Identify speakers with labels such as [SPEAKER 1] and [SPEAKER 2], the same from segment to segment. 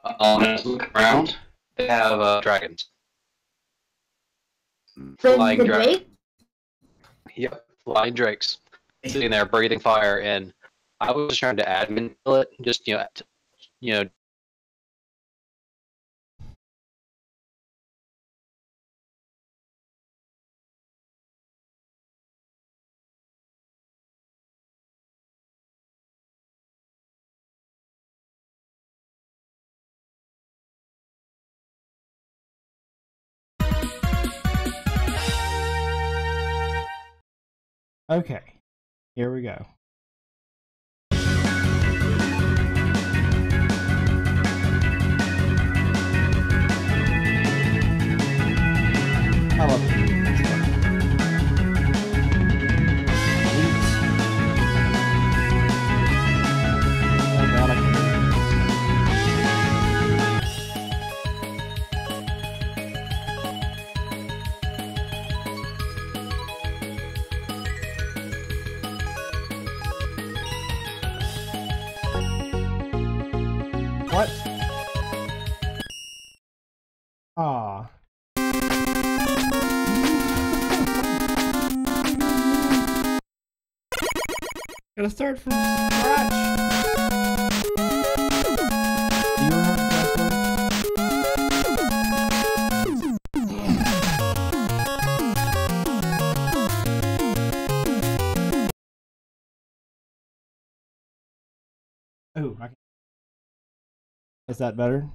[SPEAKER 1] As I look around, they have dragons.
[SPEAKER 2] Flying
[SPEAKER 1] The
[SPEAKER 2] dragons.
[SPEAKER 1] Yep, flying drakes. Sitting there breathing fire, and I was just trying to admin it, just you know.
[SPEAKER 3] Okay, here we go. I love it. Oh god, I can... What? Ah. Gotta start from scratch. Do you remember the password? Oh, I can... Is that better?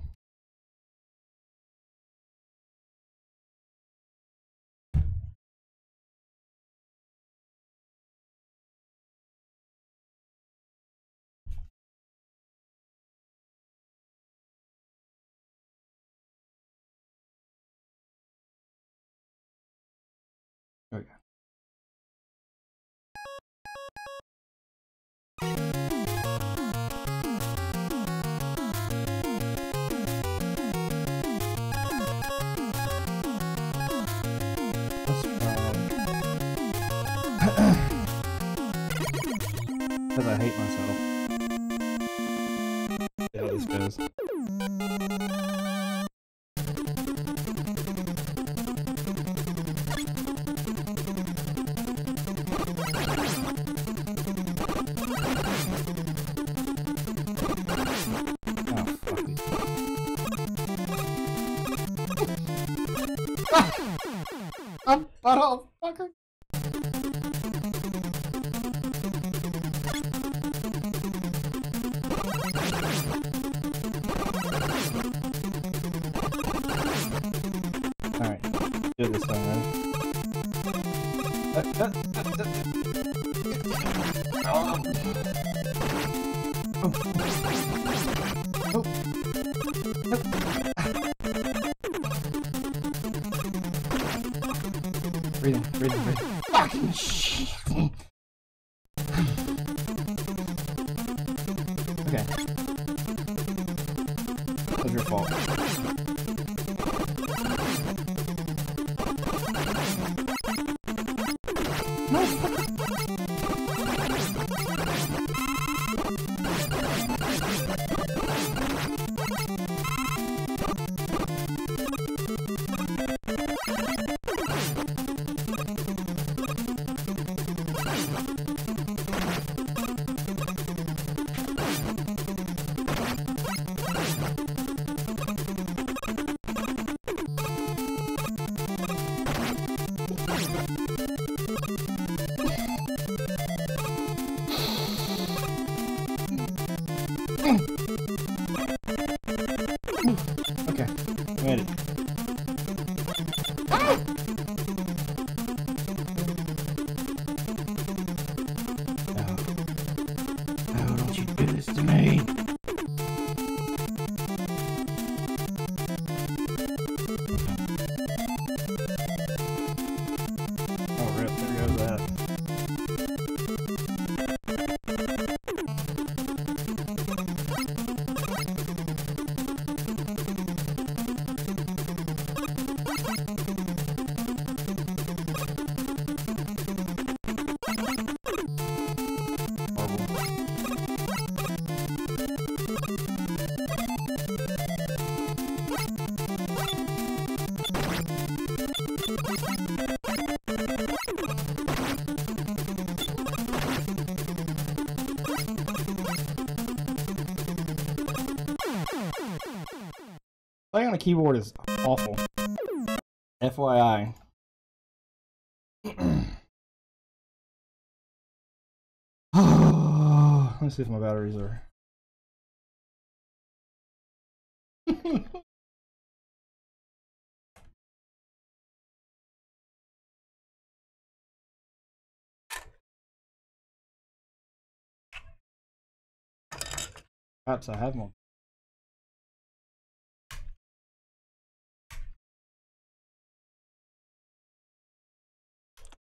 [SPEAKER 3] Okay. Let's try. Because I hate myself. See how this goes. I'm fucker. Alright, do this one, right? Oh. Breathing. Fucking shit. Okay. That was your fault. No. Okay, I made it. Oh, don't you do this to me. Oh, rip, there goes that. Playing on a keyboard is awful. FYI. Let's see if my batteries are. Perhaps I have one.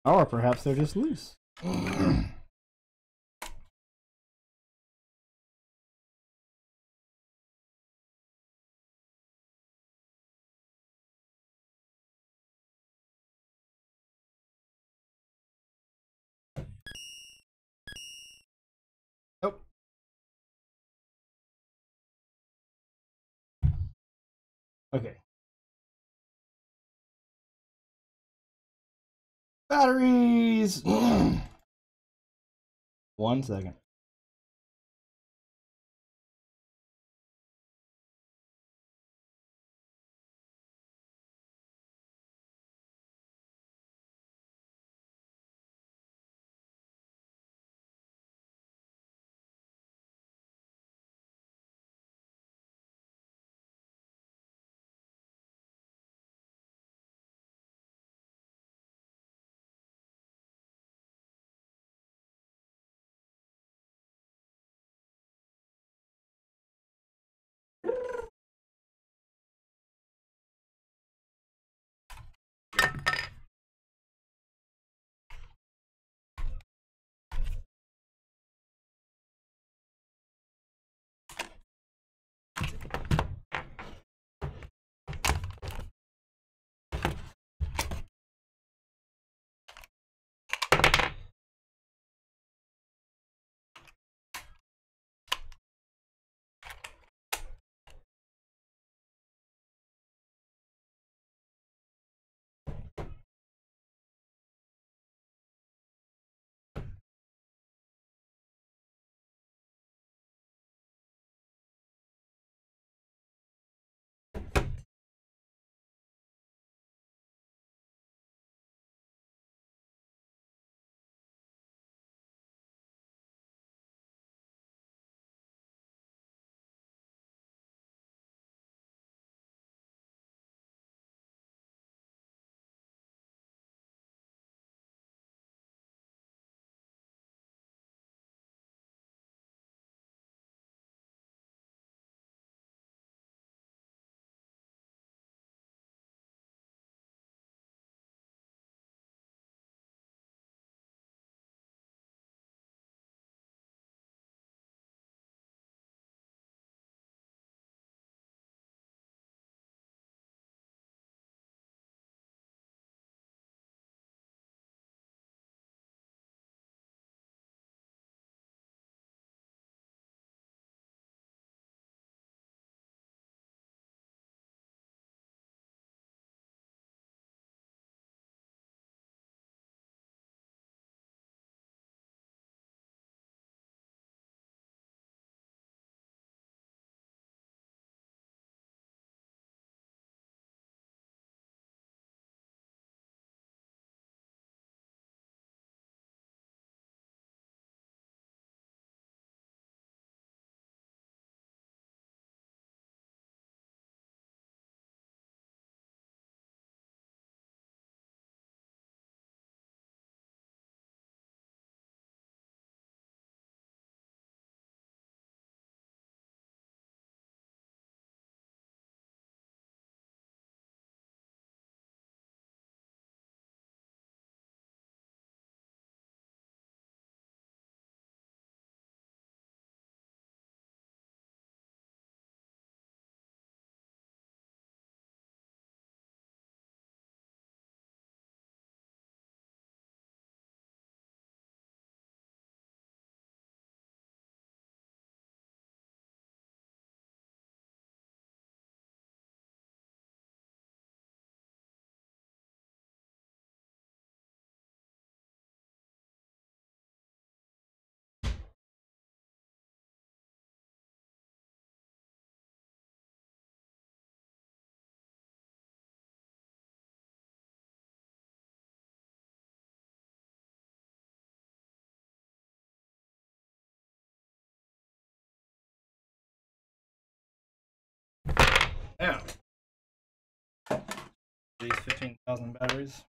[SPEAKER 3] Or perhaps they're just loose. Nope. Okay. Batteries! 1 second. Now, these 15,000 batteries.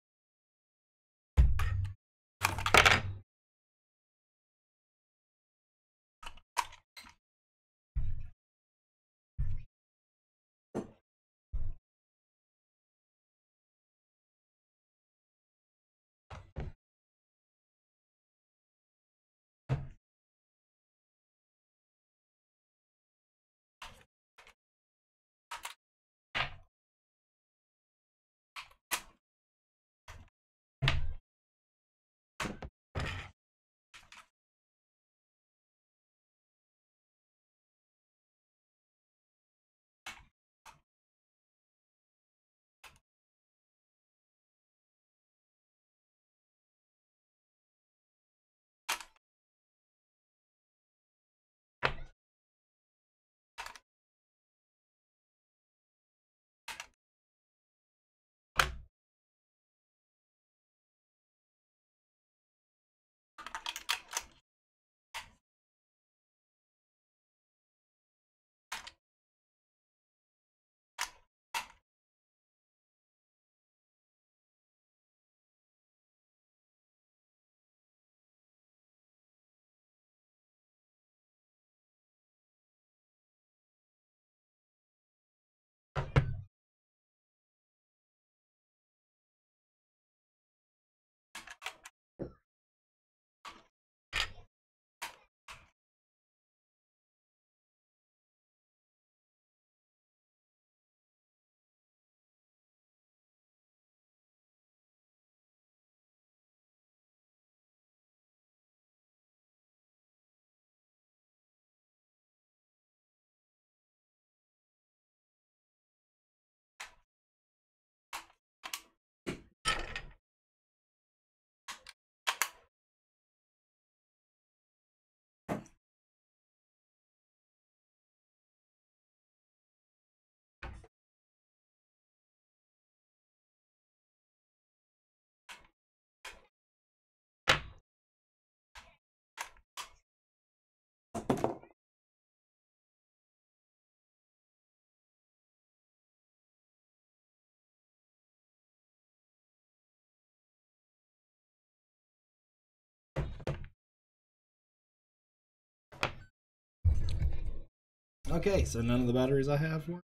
[SPEAKER 3] Okay, so none of the batteries I have work.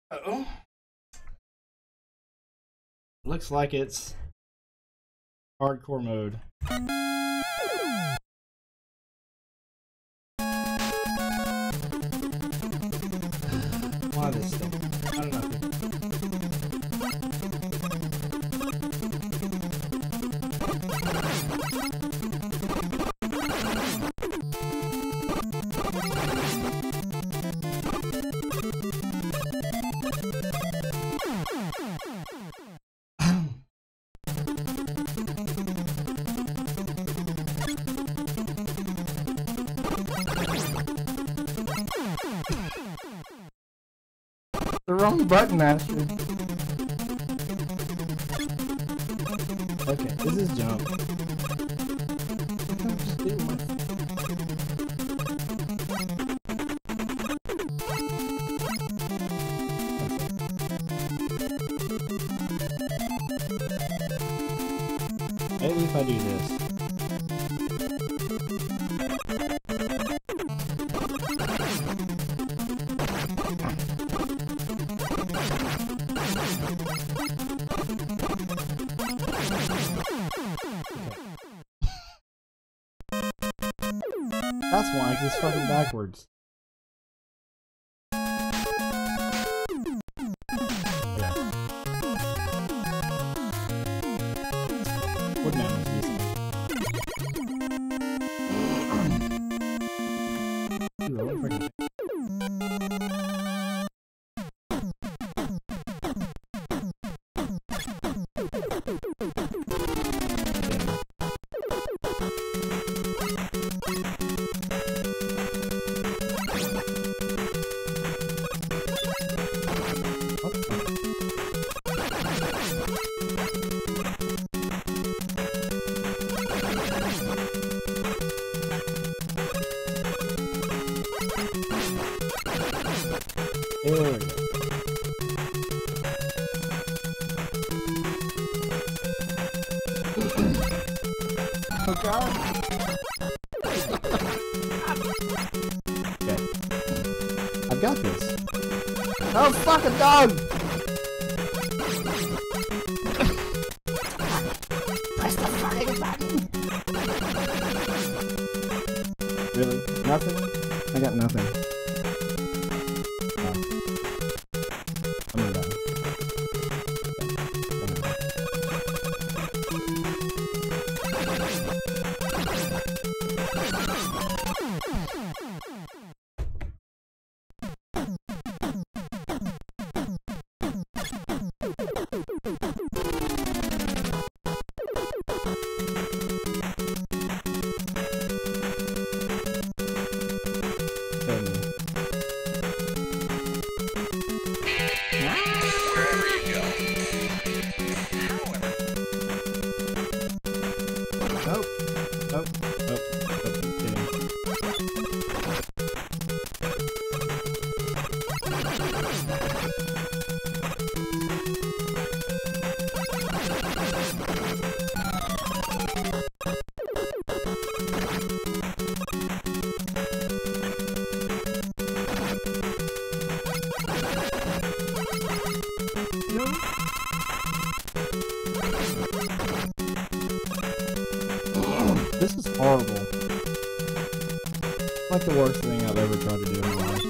[SPEAKER 3] Uh-oh. Looks like it's hardcore mode. Why this stuff? I don't know. The wrong button, Master. Okay, this is jump. Maybe if I do this. That's why it's fucking backwards. Yeah. Woodman was decent. Ooh, what freaking There we go. Oh god. Okay. I've got this. Oh fuck, a dog! Press the fucking button! Really? Nothing? I got nothing. Oh. I'm gonna die. This is horrible. Like the worst thing I've ever tried to do in my life.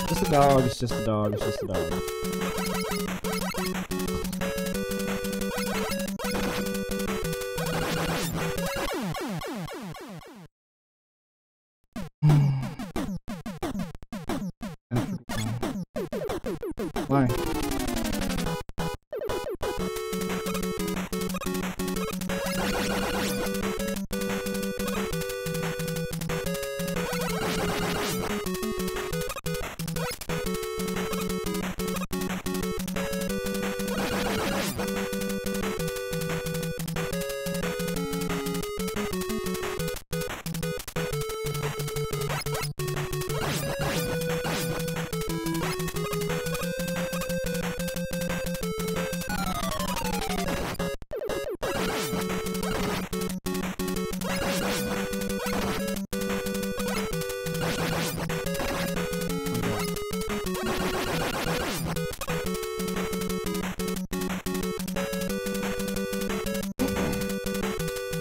[SPEAKER 3] Just a dog, it's just a dog, it's just a dog. Why?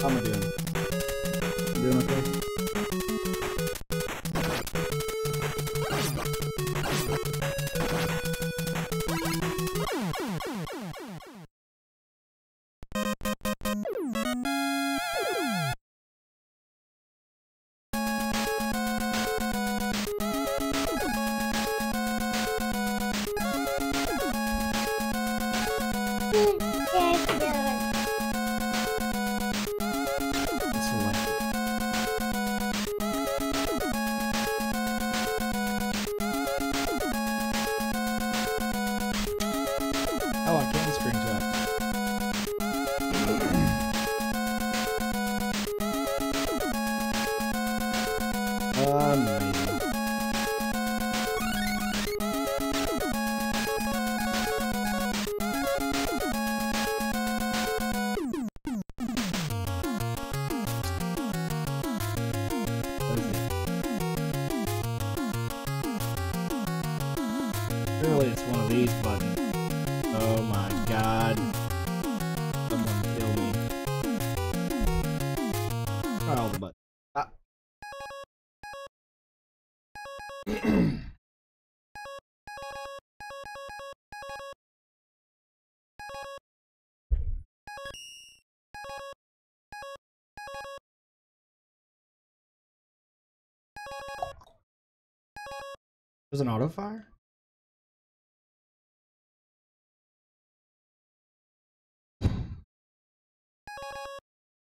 [SPEAKER 3] How am I doing? I'm doing okay? Oh, I can screenshot. Amazing. Surely it's one of these buttons. Oh my god. Someone kill me. Try all the buttons. Ah. There's an auto fire?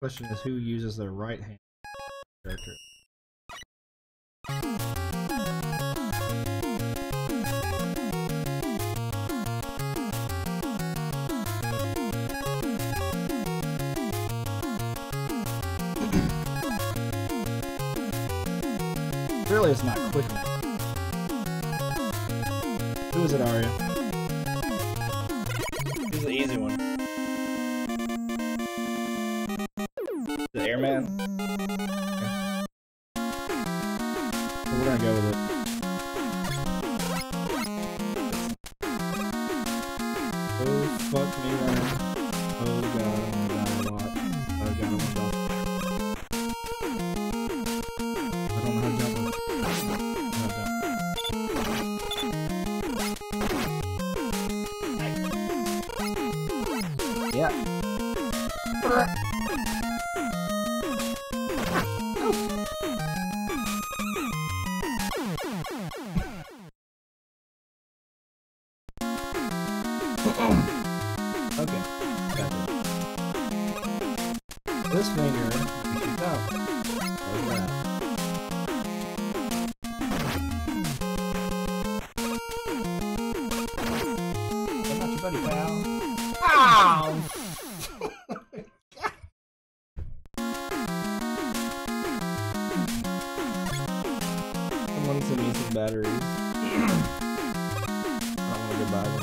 [SPEAKER 3] Question is, who uses their right hand character? Surely it's not quick enough. Who is it, Arya? Who's the easy one? The Airman? Okay. So we're gonna go with it. Oh, fuck me, Ryan. Oh god, I'm gonna die a lot. Oh god, I'm gonna die. I don't know how to jump. Yeah. Okay, got it. This finger, you should go. Like that. What about your buddy, pal? Ow! Someone send me some batteries. I want to go buy them.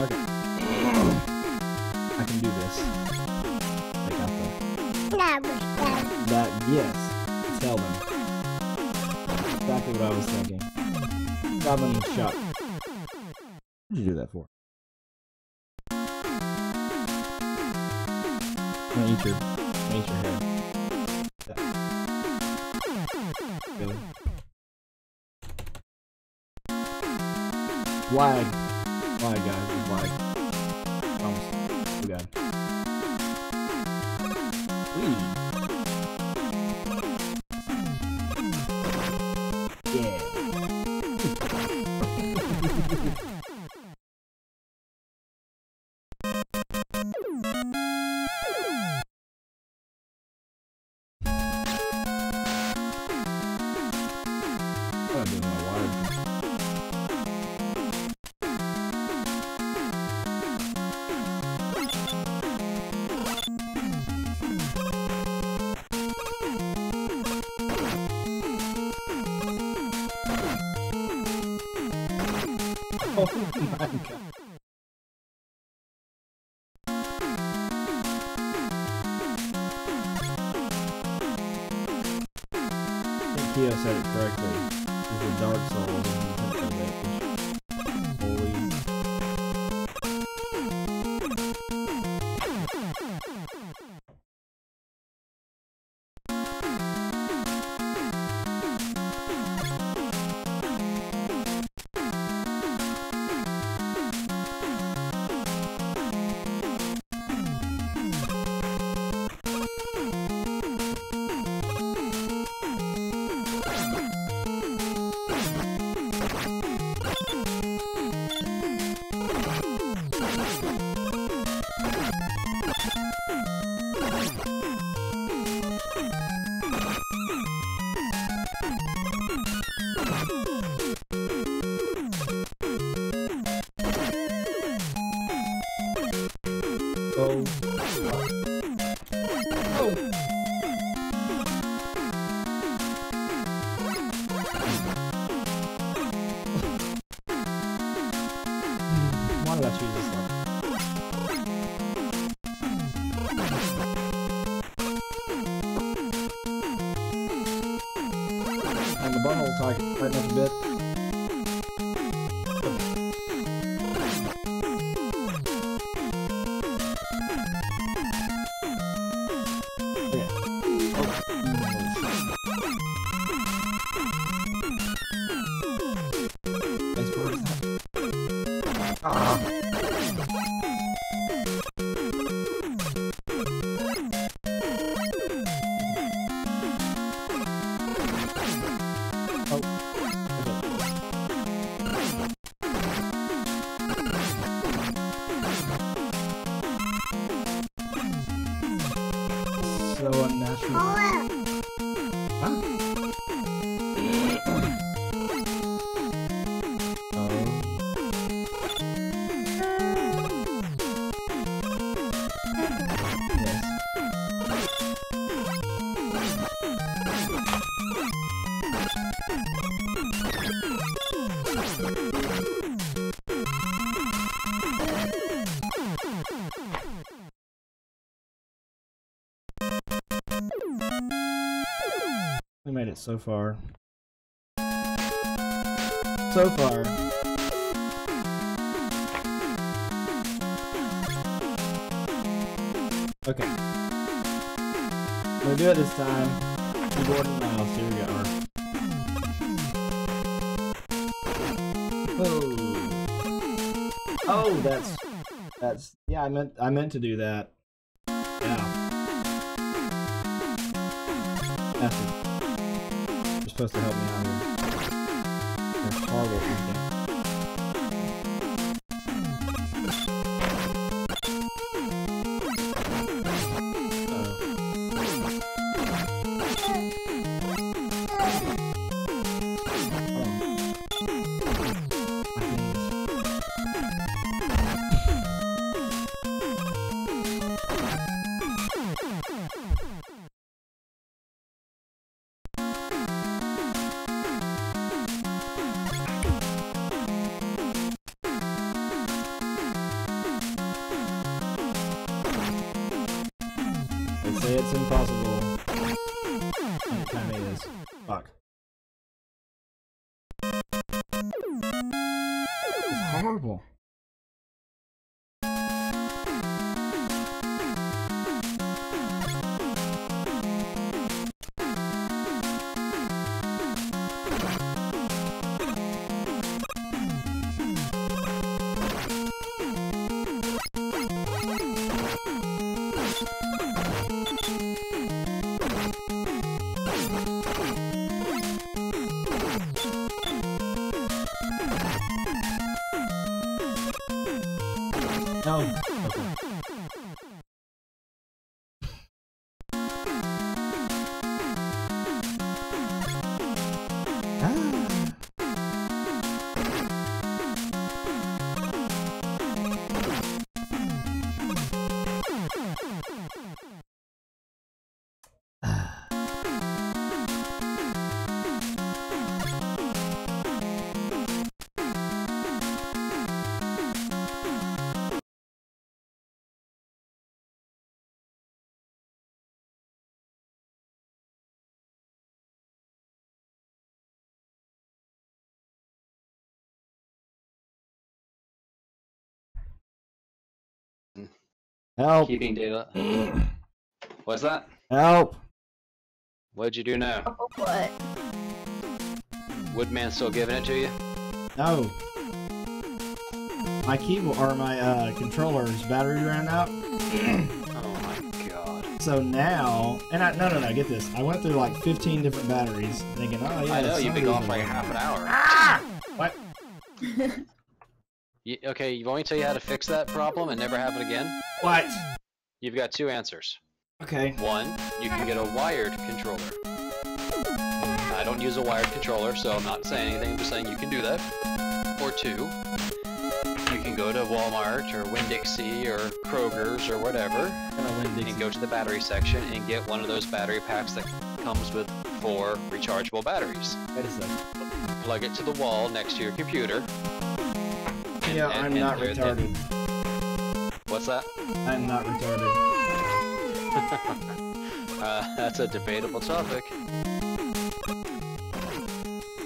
[SPEAKER 3] Okay. I can do this. I got that. Yes. Tell them. Exactly what I was thinking. Goblin shot. What did you do that for? I'm gonna eat your head. Really? Lag. Lag, guys. It's lag. Promise. Oh god. Please. Yeah. I'm doing my wire. Oh my god. I think Keo said it correctly. This is the Dark Souls and holy. Oh. Oh. Why did I choose this one? And the butthole target right up a bit. so unnatural. Huh? We made it so far. So far. Okay. We'll do it this time. Keyboard and mouse. Here we go. Oh, that's yeah. I meant to do that. Yeah. That's it. You're supposed to help me out here. There's horrible things. Say it's impossible. And it kinda is. Fuck. It's horrible. No. Okay. Help!
[SPEAKER 1] Keeping data. What's that?
[SPEAKER 3] Help!
[SPEAKER 1] What'd you do now?
[SPEAKER 2] Oh, what?
[SPEAKER 1] Woodman still giving it to you?
[SPEAKER 3] No. My keyboard or my controller's battery ran out.
[SPEAKER 1] Oh my god.
[SPEAKER 3] So now, and no, get this. I went through like 15 different batteries, thinking, oh yeah.
[SPEAKER 1] I know you've been gone for like half an hour.
[SPEAKER 3] Ah! What?
[SPEAKER 1] Okay, you've only tell you how to fix that problem and never have it again?
[SPEAKER 3] What?
[SPEAKER 1] You've got two answers.
[SPEAKER 3] Okay.
[SPEAKER 1] One, you can get a wired controller. I don't use a wired controller, so I'm not saying anything, I'm just saying you can do that. Or two, you can go to Walmart or Winn-Dixie or Kroger's or whatever, and go to the battery section and get one of those battery packs that comes with 4 rechargeable batteries.
[SPEAKER 3] Wait a second.
[SPEAKER 1] Plug it to the wall next to your computer.
[SPEAKER 3] Yeah, I'm not retarded.
[SPEAKER 1] What's that?
[SPEAKER 3] I'm not retarded.
[SPEAKER 1] That's a debatable topic.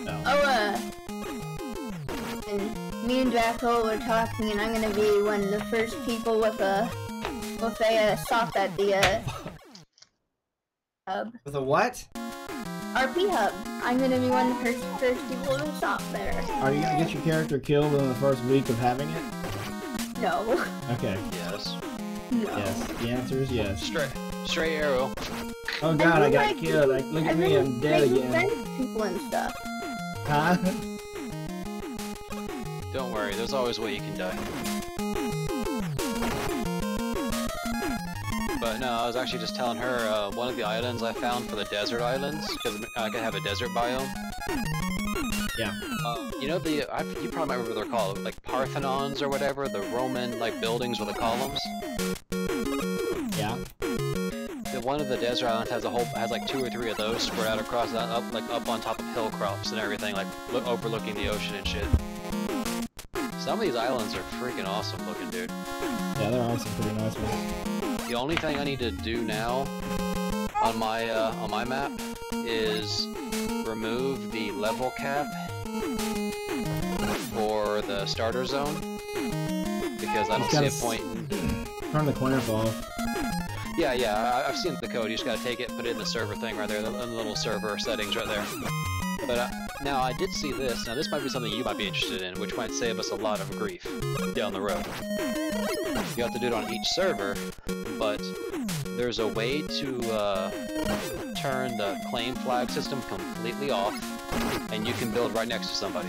[SPEAKER 3] No.
[SPEAKER 2] Oh, and me and Draco were talking, and I'm gonna be one of the first people with a sock at the hub.
[SPEAKER 3] With a what?
[SPEAKER 2] RP hub. I'm gonna be one of the first people with a sock there.
[SPEAKER 3] Are you gonna get your character killed in the first week of having it?
[SPEAKER 2] No.
[SPEAKER 3] Okay.
[SPEAKER 1] Yes.
[SPEAKER 2] No.
[SPEAKER 3] Yes. The answer is yes.
[SPEAKER 1] Straight arrow.
[SPEAKER 3] Oh god, I got killed. Look at me, I'm dead again.
[SPEAKER 2] Friends with people and stuff.
[SPEAKER 3] Huh?
[SPEAKER 1] Don't worry, there's always a way you can die. But no, I was actually just telling her one of the islands I found for the desert islands, because I could have a desert biome.
[SPEAKER 3] Yeah.
[SPEAKER 1] You know you probably remember what they're called, like Parthenons or whatever, the Roman like buildings with the columns.
[SPEAKER 3] Yeah.
[SPEAKER 1] One of the desert islands has like 2 or 3 of those spread out across that up on top of hill crops and everything, like overlooking the ocean and shit. Some of these islands are freaking awesome looking, dude.
[SPEAKER 3] Yeah, there are some pretty nice ones.
[SPEAKER 1] The only thing I need to do now on my map is remove the level cap for the starter zone, because I don't see a point in...
[SPEAKER 3] Turn the clamp off.
[SPEAKER 1] Yeah, I've seen the code. You just gotta take it, put it in the server thing right there, in the little server settings right there. But now I did see this. Now this might be something you might be interested in, which might save us a lot of grief down the road. You have to do it on each server, but there's a way to turn the claim flag system completely off, and you can build right next to somebody.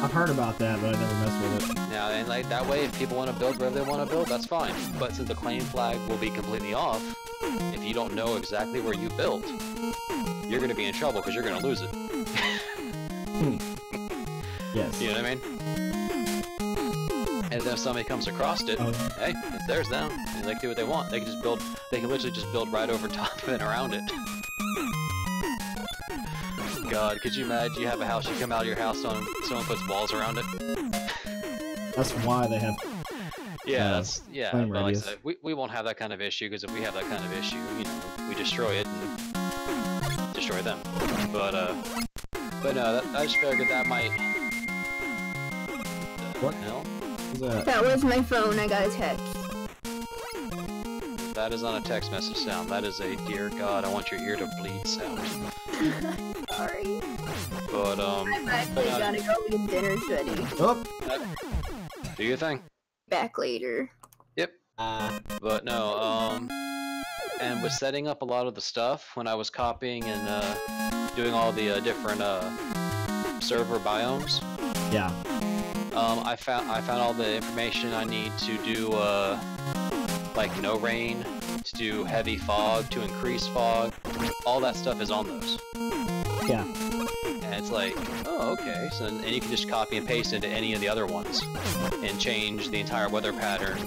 [SPEAKER 3] I've heard about that, but I never messed with it.
[SPEAKER 1] Now, and like that way, if people want to build wherever they want to build, that's fine. But since the claim flag will be completely off, if you don't know exactly where you built, you're going to be in trouble because you're going to lose it.
[SPEAKER 3] Yes.
[SPEAKER 1] You know what I mean? And then if somebody comes across it, hey, it's theirs now. They can do what they want. They can just build. They can literally just build right over top of it and around it. God, could you imagine you have a house, you come out of your house, someone puts walls around it?
[SPEAKER 3] That's why they have...
[SPEAKER 1] Yeah, but like I
[SPEAKER 3] radius.
[SPEAKER 1] said, we won't have that kind of issue, because if we have that kind of issue, you know, we destroy it and destroy them. But no, I just figured that might...
[SPEAKER 3] What
[SPEAKER 1] the hell?
[SPEAKER 3] What's that?
[SPEAKER 2] That was my phone. I got a text.
[SPEAKER 1] That is not a text message sound. That is a "Dear God, I want your ear to bleed" sound.
[SPEAKER 2] Sorry.
[SPEAKER 1] But
[SPEAKER 2] I'm actually gotta go get dinner ready.
[SPEAKER 3] Oh!
[SPEAKER 1] Do your thing.
[SPEAKER 2] Back later.
[SPEAKER 1] Yep. But no, and with setting up a lot of the stuff when I was copying and doing all the different server biomes.
[SPEAKER 3] Yeah.
[SPEAKER 1] I found all the information I need to do like no rain, to do heavy fog, to increase fog. All that stuff is on those.
[SPEAKER 3] Yeah.
[SPEAKER 1] And it's like, oh, okay. So and you can just copy and paste into any of the other ones and change the entire weather pattern.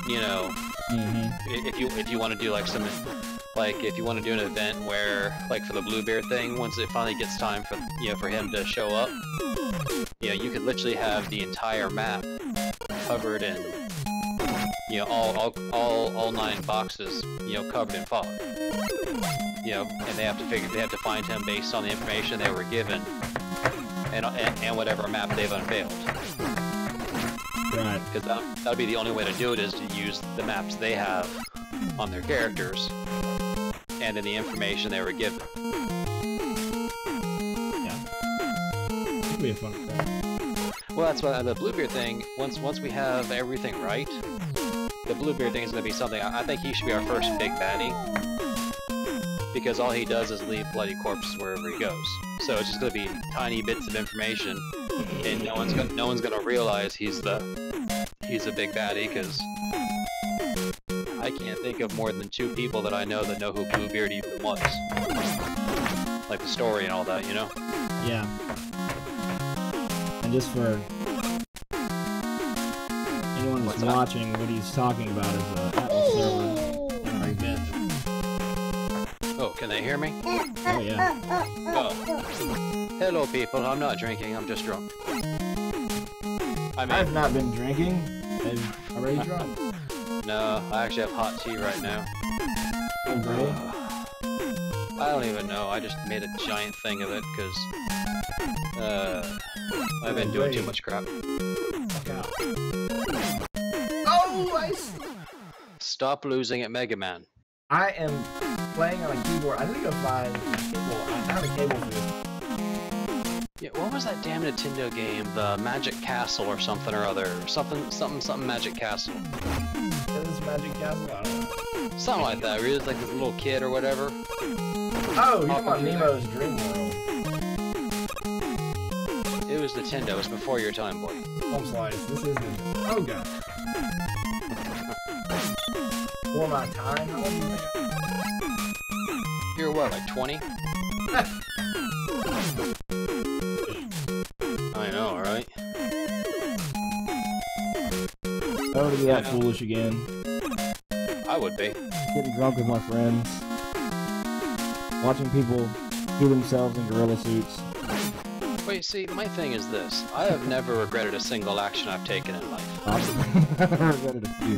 [SPEAKER 1] You know, if you want to do like some, like if you want to do an event where, like for the Bluebeard thing, once it finally gets time for for him to show up, you could literally have the entire map covered in, all 9 boxes, covered in fog. And they have to find him based on the information they were given, and whatever map they've unveiled.
[SPEAKER 3] Right.
[SPEAKER 1] Because that'd be the only way to do it, is to use the maps they have on their characters, and then the information they were given.
[SPEAKER 3] Yeah. It'd be a fun thing.
[SPEAKER 1] Well, that's why the Bluebeard thing, once we have everything right, the Bluebeard thing is going to be something, I think he should be our first big baddie. Because all he does is leave bloody corpses wherever he goes. So it's just going to be tiny bits of information, and no one's going to realize he's a big baddie, because I can't think of more than 2 people that I know who Bluebeard even was. Like the story and all that, you know?
[SPEAKER 3] Yeah. And just for anyone who's watching, what he's talking about is Atlas server in our event.
[SPEAKER 1] Oh, can they hear me?
[SPEAKER 3] Oh, yeah.
[SPEAKER 1] Oh. Hello, people. I'm not drinking. I'm just drunk.
[SPEAKER 3] I've not been drinking. I'm already drunk.
[SPEAKER 1] No, I actually have hot tea right now.
[SPEAKER 3] Oh, great.
[SPEAKER 1] I don't even know. I just made a giant thing of it because I've been doing too much crap.
[SPEAKER 3] Oh,
[SPEAKER 1] Stop losing at Mega Man.
[SPEAKER 3] I am playing on a keyboard. I need to go find a cable. I found a cable for this.
[SPEAKER 1] Yeah, what was that damn Nintendo game? The Magic Castle or something or other. Something Magic Castle.
[SPEAKER 3] Is this Magic Castle? I don't know.
[SPEAKER 1] Something like that. Where he was like this little kid or whatever.
[SPEAKER 3] Oh, you're talking about Nemo's Dream World.
[SPEAKER 1] It was Nintendo. It was before your time, boy.
[SPEAKER 3] Home slice. This isn't. Oh god. For my time. How old do you think
[SPEAKER 1] You're what, like 20? I know, right?
[SPEAKER 3] Oh, to be that foolish again.
[SPEAKER 1] I would be.
[SPEAKER 3] Getting drunk with my friends. Watching people do themselves in gorilla suits.
[SPEAKER 1] Wait, see, my thing is this. I have never regretted a single action I've taken in life.
[SPEAKER 3] I've regretted a few.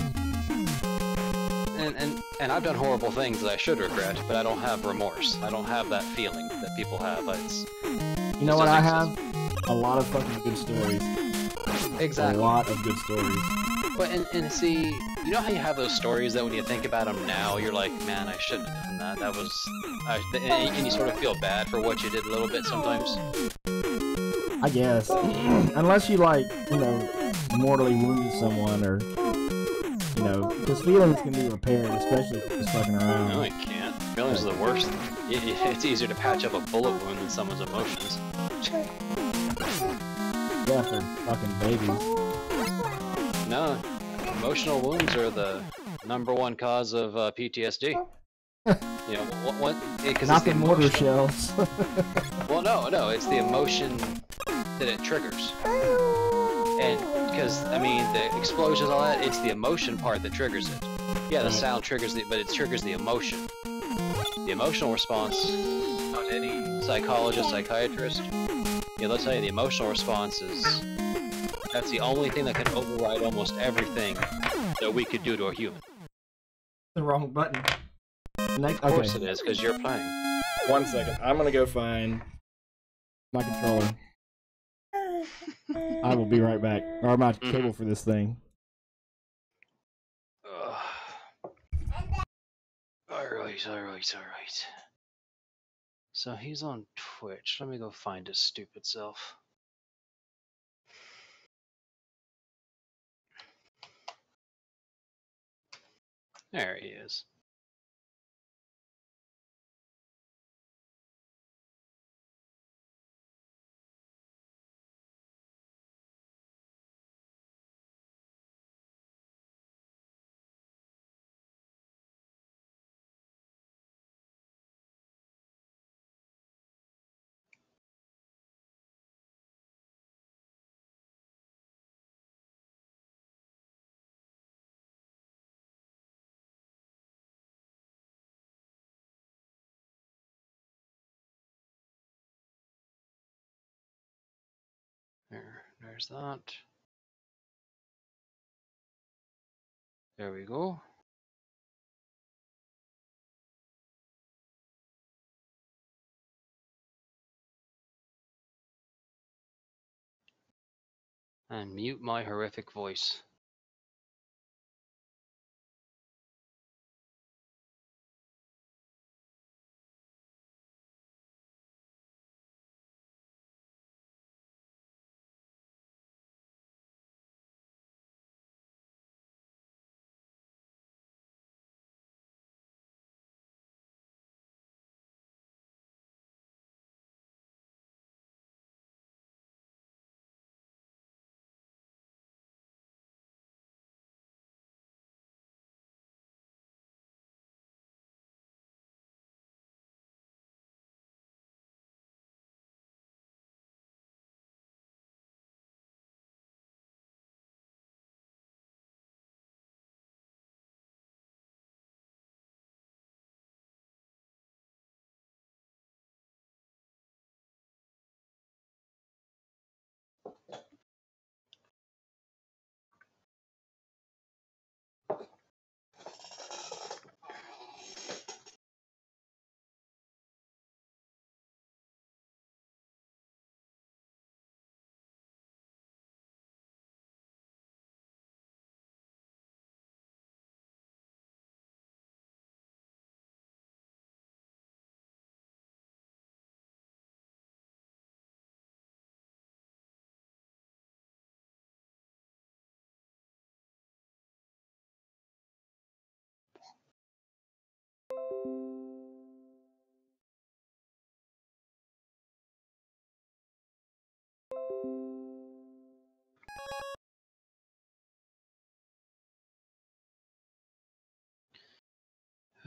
[SPEAKER 1] And I've done horrible things that I should regret, but I don't have remorse. I don't have that feeling that people have.
[SPEAKER 3] You know what I have? A lot of fucking good stories.
[SPEAKER 1] Exactly.
[SPEAKER 3] A lot of good stories.
[SPEAKER 1] But, and see, you know how you have those stories that when you think about them now, you're like, man, I shouldn't have done that. That was... and you sort of feel bad for what you did a little bit sometimes.
[SPEAKER 3] I guess. Unless you, like, you know, mortally wound someone or... You know, because feelings can be repaired, especially if you're just fucking around.
[SPEAKER 1] No, it can't. Feelings are the worst. It's easier to patch up a bullet wound than someone's emotions.
[SPEAKER 3] Yeah, for fucking babies.
[SPEAKER 1] No, emotional wounds are the #1 cause of PTSD. You know, because
[SPEAKER 3] Not the mortar shells.
[SPEAKER 1] Well, no, it's the emotion that it triggers. And because, I mean, the explosions, all that, it's the emotion part that triggers it. Yeah, the sound triggers but it triggers the emotion. The emotional response, on any psychologist, psychiatrist, yeah, they'll tell you the emotional response is, that's the only thing that can override almost everything that we could do to a human.
[SPEAKER 3] The wrong button.
[SPEAKER 1] Of course it is, because you're playing.
[SPEAKER 3] 1 second. I'm gonna go find my controller. I will be right back. Or my cable for this thing.
[SPEAKER 1] Alright. So he's on Twitch. Let me go find his stupid self. There he is. There's that. There we go. And mute my horrific voice.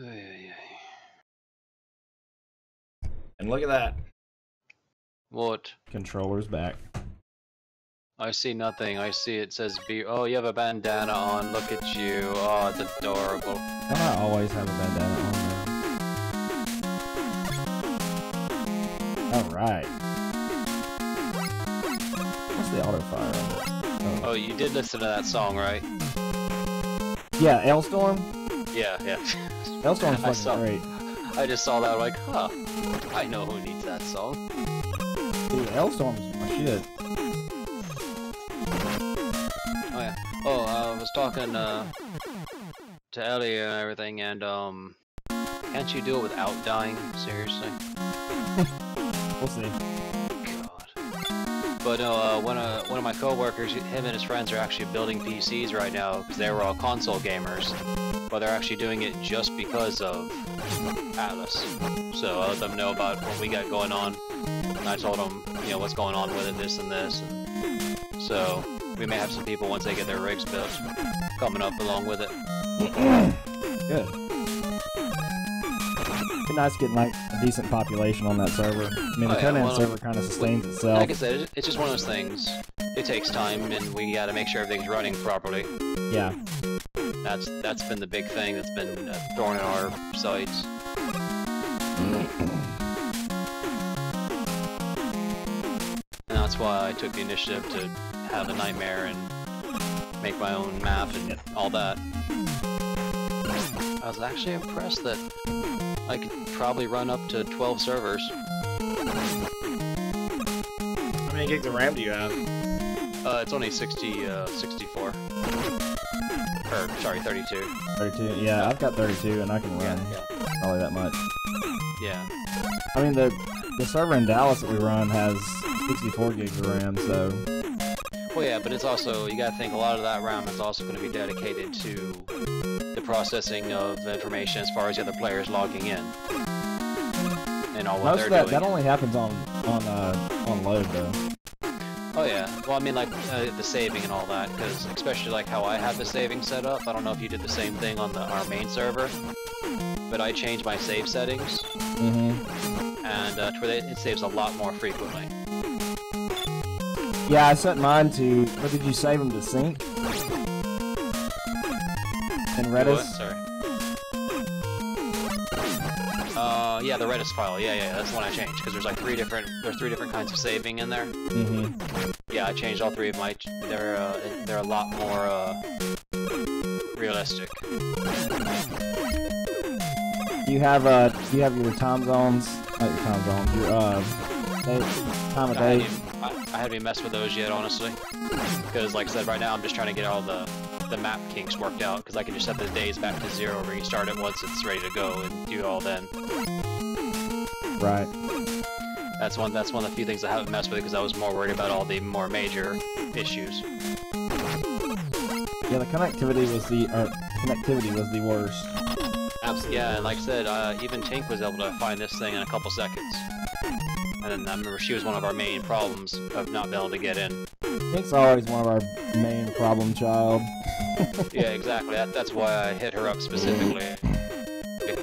[SPEAKER 3] And look at that.
[SPEAKER 1] What?
[SPEAKER 3] Controller's back.
[SPEAKER 1] I see nothing. I see it says B. Oh, you have a bandana on. Look at you. Oh, it's adorable.
[SPEAKER 3] I might always have a bandana on though. Alright. What's the auto fire on it?
[SPEAKER 1] Oh, you did listen to that song, right?
[SPEAKER 3] Yeah, Elstorm?
[SPEAKER 1] Yeah.
[SPEAKER 3] Elstorm's fucking great.
[SPEAKER 1] I just saw that, like, huh. I know who needs that song.
[SPEAKER 3] Dude, Elstorm's my shit.
[SPEAKER 1] Oh, yeah. Oh, I was talking to Ellie and everything, and, can't you do it without dying? Seriously?
[SPEAKER 3] We'll see.
[SPEAKER 1] God. But no, one of my coworkers, him and his friends are actually building PCs right now, because they were all console gamers. But they're actually doing it just because of Atlas. So I let them know about what we got going on. And I told them, you know, what's going on with it, this and this. And so we may have some people, once they get their rigs built, coming up along with it.
[SPEAKER 3] Good. Be nice getting like a decent population on that server. I mean, the Conan server kind of sustains itself.
[SPEAKER 1] Like I said, it's just one of those things. It takes time, and we gotta make sure everything's running properly.
[SPEAKER 3] Yeah.
[SPEAKER 1] That's been the big thing that's been thrown in our sights. And that's why I took the initiative to have a nightmare and make my own map and all that. I was actually impressed that I could probably run up to 12 servers.
[SPEAKER 3] How many gigs of RAM do you have?
[SPEAKER 1] It's only 64. Or, sorry, 32.
[SPEAKER 3] 32? Yeah, I've got 32 and I can run probably that much.
[SPEAKER 1] Yeah.
[SPEAKER 3] I mean, the server in Dallas that we run has 64 gigs of RAM, so...
[SPEAKER 1] Well, yeah, but it's also, you gotta think a lot of that RAM is also going to be dedicated to the processing of information as far as the other players logging in. And all what they're doing.
[SPEAKER 3] That only happens on load, though.
[SPEAKER 1] Oh yeah, well I mean like the saving and all that, because especially like how I have the saving set up, I don't know if you did the same thing on our main server, but I changed my save settings, and to where it saves a lot more frequently.
[SPEAKER 3] Yeah, I set mine to, what did you save them to sync? In Redis?
[SPEAKER 1] What? Sorry. Yeah, the Redis file. Yeah, that's the one I changed because there's like three different kinds of saving in there. Yeah, I changed all three of my. They're a lot more realistic.
[SPEAKER 3] Do you have your time zones? Not your time zones. Your time of day.
[SPEAKER 1] I haven't even messed with those yet, honestly. Because, like I said, right now I'm just trying to get all the map kinks worked out. Because I can just set the days back to 0, restart it once it's ready to go, and do it all then.
[SPEAKER 3] Right.
[SPEAKER 1] That's one of the few things I haven't messed with because I was more worried about all the more major issues.
[SPEAKER 3] Yeah, the connectivity was the worst.
[SPEAKER 1] Absolutely. Yeah, and like I said, even Tink was able to find this thing in a couple seconds. And then I remember she was one of our main problems of not being able to get in.
[SPEAKER 3] Tink's always one of our main problem child.
[SPEAKER 1] Yeah, exactly. That's why I hit her up specifically.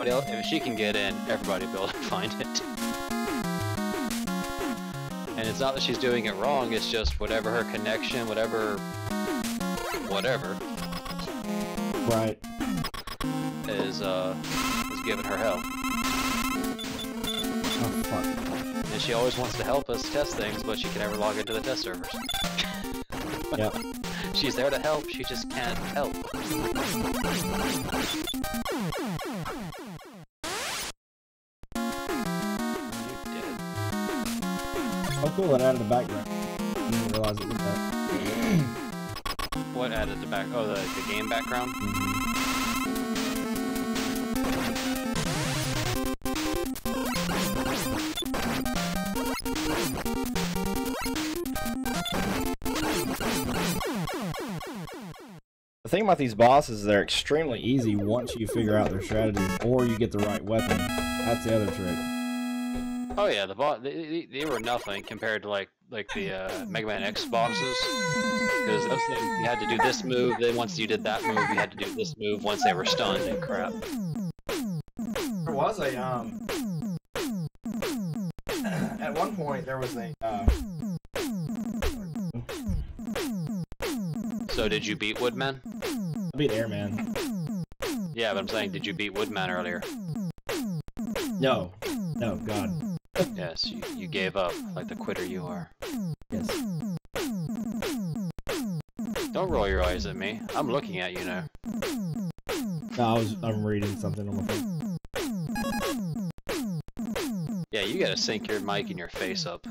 [SPEAKER 1] If she can get in, everybody will be able to find it. And it's not that she's doing it wrong, it's just whatever her connection, whatever...
[SPEAKER 3] Right.
[SPEAKER 1] Is giving her hell.
[SPEAKER 3] Oh, fuck.
[SPEAKER 1] And she always wants to help us test things, but she can never log into the test servers.
[SPEAKER 3] Yep.
[SPEAKER 1] She's there to help, she just can't help.
[SPEAKER 3] Oh cool, it added a background. I didn't realize it did that.
[SPEAKER 1] What added the back? Oh, the game background?
[SPEAKER 3] The thing about these bosses is they're extremely easy once you figure out their strategies or you get the right weapon. That's the other trick.
[SPEAKER 1] Oh yeah, the boss they were nothing compared to like the Mega Man X bosses. Because you had to do this move, then once you did that move, you had to do this move once they were stunned and crap.
[SPEAKER 3] was a at one point there was a
[SPEAKER 1] So did you beat Woodman?
[SPEAKER 3] I beat Airman.
[SPEAKER 1] Yeah, but I'm saying, did you beat Woodman earlier?
[SPEAKER 3] No. No, God.
[SPEAKER 1] Yes, you gave up, like the quitter you are.
[SPEAKER 3] Yes.
[SPEAKER 1] Don't roll your eyes at me. I'm looking at you now.
[SPEAKER 3] No, I'm reading something on my phone.
[SPEAKER 1] Yeah, you gotta sync your mic and your face up.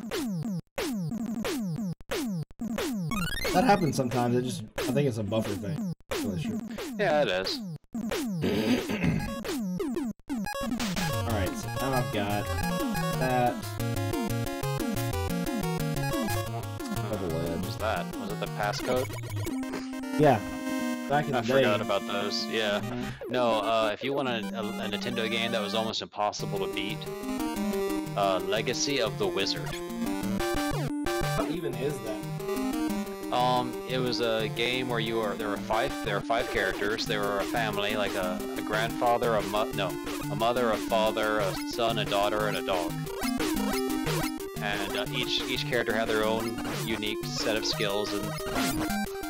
[SPEAKER 3] That happens sometimes. I think it's a buffer thing. Really sure.
[SPEAKER 1] Yeah, it is.
[SPEAKER 3] Alright, so now I've got that. Double
[SPEAKER 1] What was that? Was it the passcode?
[SPEAKER 3] Yeah. Back in the
[SPEAKER 1] I
[SPEAKER 3] day.
[SPEAKER 1] forgot about those. Yeah. No, if you want a Nintendo game that was almost impossible to beat, Legacy of the Wizard.
[SPEAKER 3] What even is that?
[SPEAKER 1] It was a game where there were five characters. They were a family, like a grandfather, a mother, a father, a son, a daughter, and a dog. And each character had their own unique set of skills. And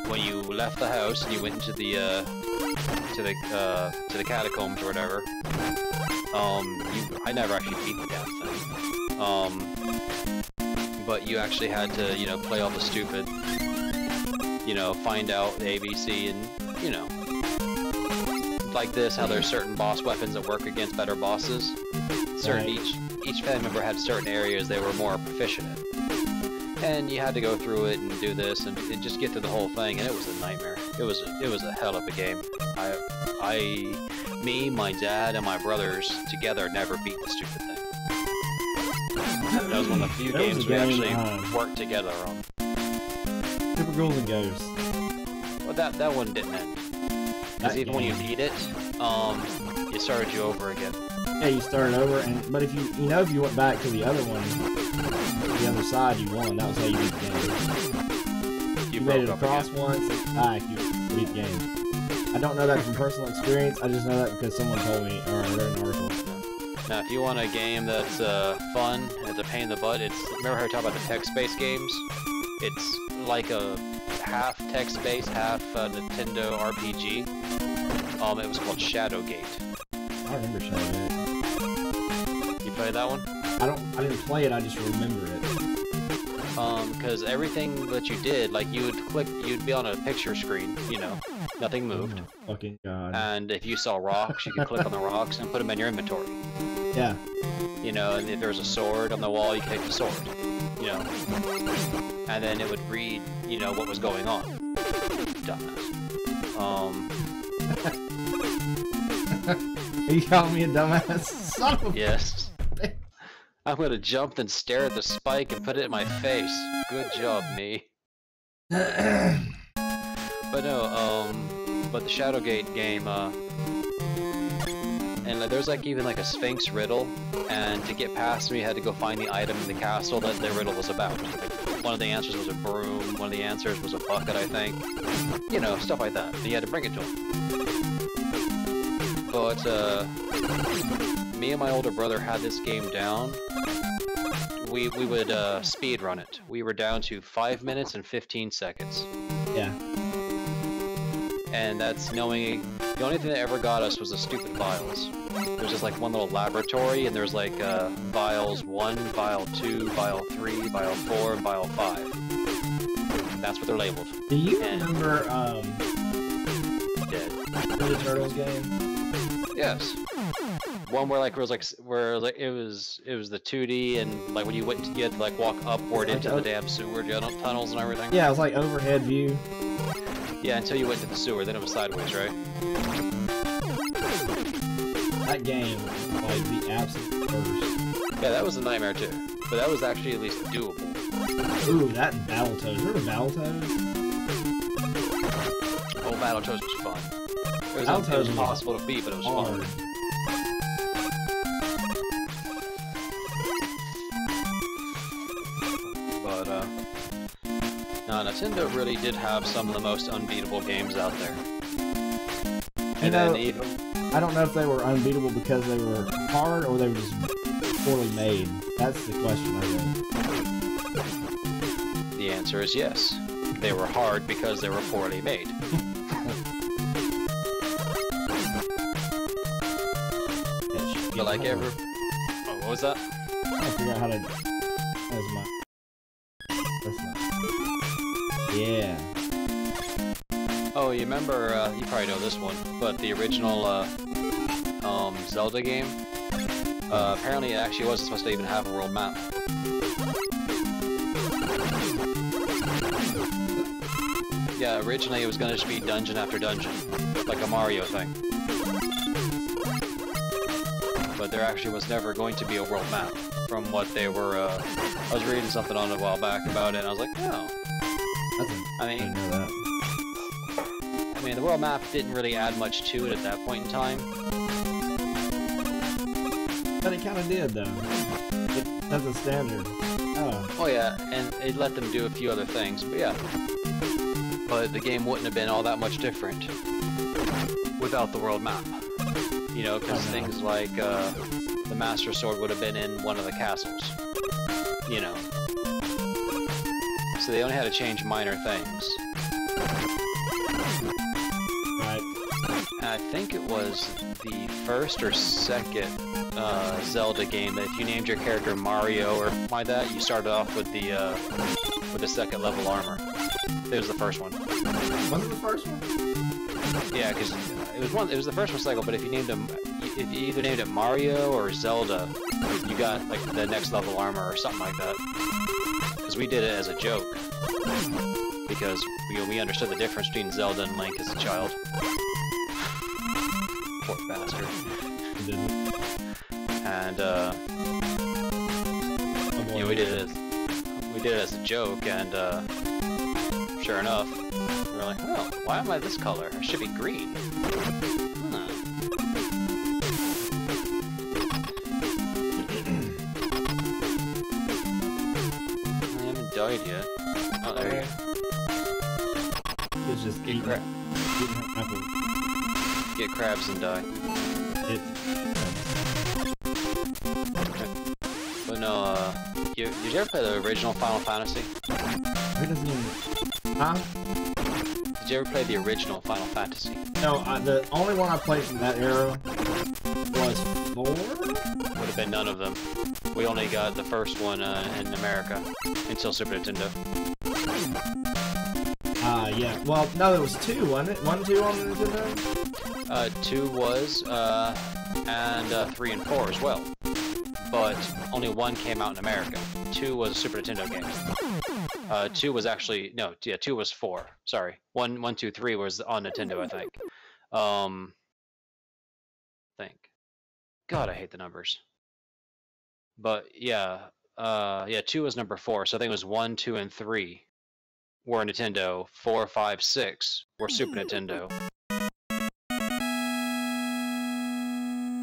[SPEAKER 1] when you left the house and you went into the catacombs or whatever, I never actually beat the damn thing. But you actually had to, play all the stupid. Find out the ABC and, like this, how there's certain boss weapons that work against better bosses. Each family member had certain areas they were more proficient in. And you had to go through it and do this and just get through the whole thing, and it was a nightmare. It was a hell of a game. Me, my dad, and my brothers together never beat the stupid thing. That was one of the few games we actually worked together on.
[SPEAKER 3] Super Ghouls and Ghosts.
[SPEAKER 1] Well, that one didn't end. Because even when you beat it, it started you over again.
[SPEAKER 3] Yeah, you started over, but if you went back to the other one, the other side, you won. That was how you beat the game. You made it across once, and back, you beat the game. I don't know that from personal experience. I just know that because someone told me, or I read an article.
[SPEAKER 1] Now, if you want a game that's fun and it's a pain in the butt, remember how I talked about the text-based games? It's like a half text-based, half Nintendo RPG. It was called Shadowgate.
[SPEAKER 3] I remember Shadowgate.
[SPEAKER 1] You played that one?
[SPEAKER 3] I didn't play it, I just remember it.
[SPEAKER 1] Because everything that you did, like you'd be on a picture screen, nothing moved.
[SPEAKER 3] Oh, fucking God.
[SPEAKER 1] And if you saw rocks, you could click on the rocks and put them in your inventory.
[SPEAKER 3] Yeah.
[SPEAKER 1] And if there was a sword on the wall, you could take the sword. And then it would read, what was going on. Dumbass.
[SPEAKER 3] You calling me a dumbass? Son of a...
[SPEAKER 1] Yes. I'm gonna jump and stare at the spike and put it in my face. Good job, me. But no, but the Shadowgate game, and there's even a Sphinx riddle, and to get past me, you had to go find the item in the castle that the riddle was about. One of the answers was a broom, one of the answers was a bucket, I think. Stuff like that. And you had to bring it to him. But, me and my older brother had this game down. We would, speed run it. We were down to 5 minutes and 15 seconds.
[SPEAKER 3] Yeah.
[SPEAKER 1] And that's knowing... The only thing that ever got us was the stupid vials. There's just one little laboratory, and there's vials 1, vial 2, vial 3, vial 4, and vial 5. And that's what they're labeled.
[SPEAKER 3] Do you remember,
[SPEAKER 1] Dead.
[SPEAKER 3] the Turtles game?
[SPEAKER 1] Yes. One where it was the 2D, and when you went, you had to walk upward into the damn sewer tunnels and everything.
[SPEAKER 3] Yeah, it was overhead view.
[SPEAKER 1] Yeah, until you went to the sewer, then it was sideways, right?
[SPEAKER 3] That game was the absolute worst.
[SPEAKER 1] Yeah, that was a nightmare too. But that was actually at least doable.
[SPEAKER 3] Ooh, that Battletoads. Remember Battletoads?
[SPEAKER 1] Oh, Battletoads was fun. It was impossible to beat, but it was fun. But, no, Nintendo really did have some of the most unbeatable games out there. And then
[SPEAKER 3] I don't know if they were unbeatable because they were hard or they were just poorly made. That's the question, I think.
[SPEAKER 1] The answer is yes. They were hard because they were poorly made. But like ever... Oh, what was that?
[SPEAKER 3] I figure out how to... That's my... That's not... Yeah.
[SPEAKER 1] Oh, you remember, you probably know this one, but the original, Zelda game? Apparently it actually wasn't supposed to even have a world map. Yeah, originally it was gonna just be dungeon after dungeon, like a Mario thing. But there actually was never going to be a world map, from what they were, I was reading something on it a while back about it, and I was like, oh. I mean, the world map didn't really add much to it at that point in time.
[SPEAKER 3] But it kind of did, though. That's a standard.
[SPEAKER 1] Oh yeah, and it let them do a few other things, but yeah. But the game wouldn't have been all that much different without the world map. You know, because things like the Master Sword would have been in one of the castles. You know. So they only had to change minor things. I think it was the first or second Zelda game that if you named your character Mario or something like that, you started off with the second level armor. It was the first one.
[SPEAKER 3] Was it the first one?
[SPEAKER 1] Yeah, because it was the first one cycle. But if you named him, if you either named it Mario or Zelda, you got like the next level armor or something like that. Because we did it as a joke. Because we understood the difference between Zelda and Link as a child. Poor bastard.
[SPEAKER 3] He didn't.
[SPEAKER 1] And yeah, we did it as a joke, and sure enough, we were like, oh, why am I this color? I should be green. Huh. I haven't died yet. Oh, there you go.
[SPEAKER 3] It's just
[SPEAKER 1] Get crab. Get crabs and die. But no, did you ever play the original Final Fantasy?
[SPEAKER 3] Who doesn't even... Huh?
[SPEAKER 1] Did you ever play the original Final Fantasy?
[SPEAKER 3] No, the only one I played from that era was 4?
[SPEAKER 1] Would have been none of them. We only got the first one in America until Super Nintendo.
[SPEAKER 3] Yeah. Well, no, there was 2, wasn't it? 1, 2 on the Nintendo?
[SPEAKER 1] 2 was, and 3 and 4 as well. But only 1 came out in America. 2 was a Super Nintendo game. 2 was actually, no, yeah, 2 was 4. Sorry. 1, 2, 3 was on Nintendo, I think. God, I hate the numbers. But yeah, 2 was number 4, so I think it was 1, 2, and 3 were Nintendo. 4, 5, 6 were Super Nintendo.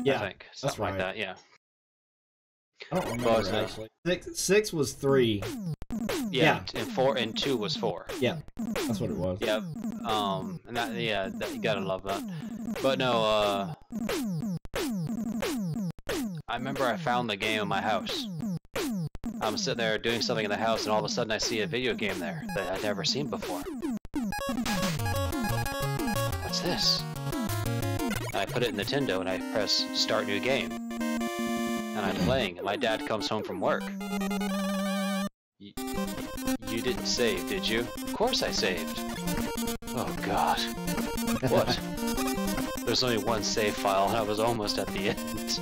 [SPEAKER 3] Yeah,
[SPEAKER 1] I think something like that. Yeah.
[SPEAKER 3] I don't remember actually. 6 was 3.
[SPEAKER 1] Yeah, and 4 and 2 was 4.
[SPEAKER 3] Yeah, that's what it was.
[SPEAKER 1] Yep. And that, yeah, you gotta love that. But no, I remember I found the game in my house. I'm sitting there doing something in the house, and all of a sudden I see a video game there that I'd never seen before. What's this? And I put it in Nintendo, and I press Start New Game. And I'm playing, and my dad comes home from work. You didn't save, did you? Of course I saved. Oh god. What? There's only one save file, and I was almost at the end.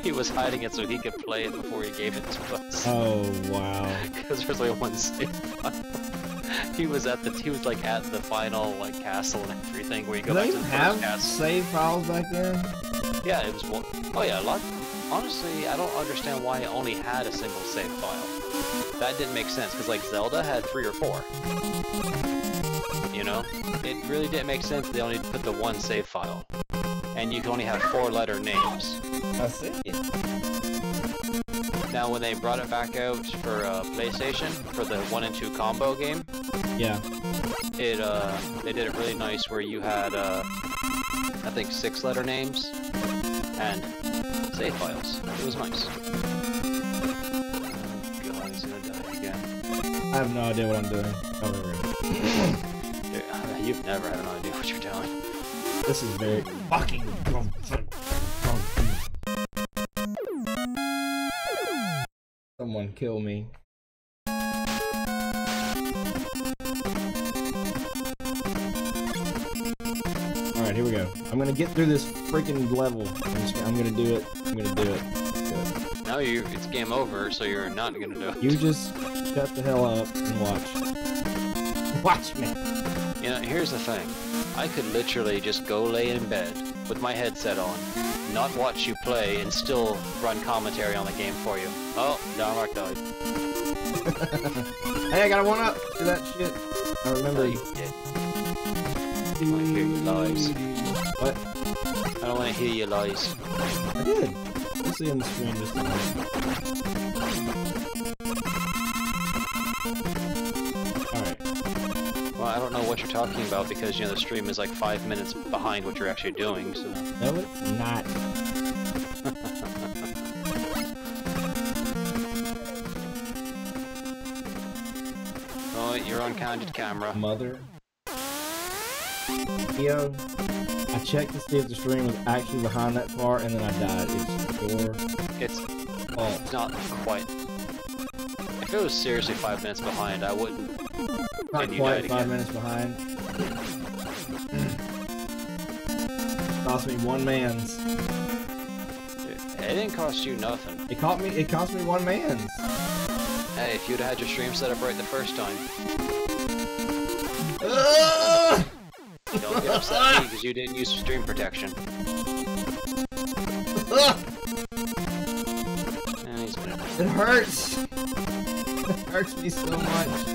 [SPEAKER 1] He was hiding it so he could play it before he gave it to us.
[SPEAKER 3] Oh wow.
[SPEAKER 1] Because there's only one save file. He was like at the final like castle and everything where you go back to the first castle.
[SPEAKER 3] Save files back then?
[SPEAKER 1] Yeah, it was one. Oh yeah, a lot. Honestly, I don't understand why it only had a single save file. That didn't make sense, because like Zelda had 3 or 4. You know? It really didn't make sense they only put the one save file. And you can only have 4-letter names.
[SPEAKER 3] That's it.
[SPEAKER 1] Now when they brought it back out for PlayStation, for the 1 and 2 combo game,
[SPEAKER 3] yeah,
[SPEAKER 1] they did it really nice where you had I think 6-letter names, and save files. It was nice. God, he's gonna die again.
[SPEAKER 3] I have no idea what I'm doing. Oh,
[SPEAKER 1] Dude, you've never had an idea what you're doing.
[SPEAKER 3] This is very fucking. Someone kill me. Alright, here we go. I'm gonna get through this freaking level. I'm gonna do it. I'm gonna do it.
[SPEAKER 1] No, it's game over, so you're not gonna do it.
[SPEAKER 3] You just shut the hell up and watch. Watch me.
[SPEAKER 1] You know, here's the thing. I could literally just go lay in bed with my headset on, not watch you play, and still run commentary on the game for you. Oh, Darmok died.
[SPEAKER 3] Hey, I got a 1-up to that shit. I remember.
[SPEAKER 1] No, you did. I don't want to hear your lies.
[SPEAKER 3] What?
[SPEAKER 1] I don't want to hear your lies.
[SPEAKER 3] I did. We'll see on the screen just a minute. Alright.
[SPEAKER 1] Well, I don't know what you're talking about because, you know, the stream is like 5 minutes behind what you're actually doing, so...
[SPEAKER 3] No, it's not.
[SPEAKER 1] Oh, you're on candid camera.
[SPEAKER 3] Mother. Yo, I checked to see if the stream was actually behind that far, and then I died.
[SPEAKER 1] It's not quite. If it was seriously 5 minutes behind, I wouldn't.
[SPEAKER 3] Not quite 5 minutes behind. Cost me 1 man's.
[SPEAKER 1] Dude, it didn't cost you nothing.
[SPEAKER 3] It cost me 1 man's.
[SPEAKER 1] Hey, if you'd had your stream set up right the first time. Don't get upset at me because you didn't use stream protection. And he's gonna die.
[SPEAKER 3] It hurts. It hurts me so much.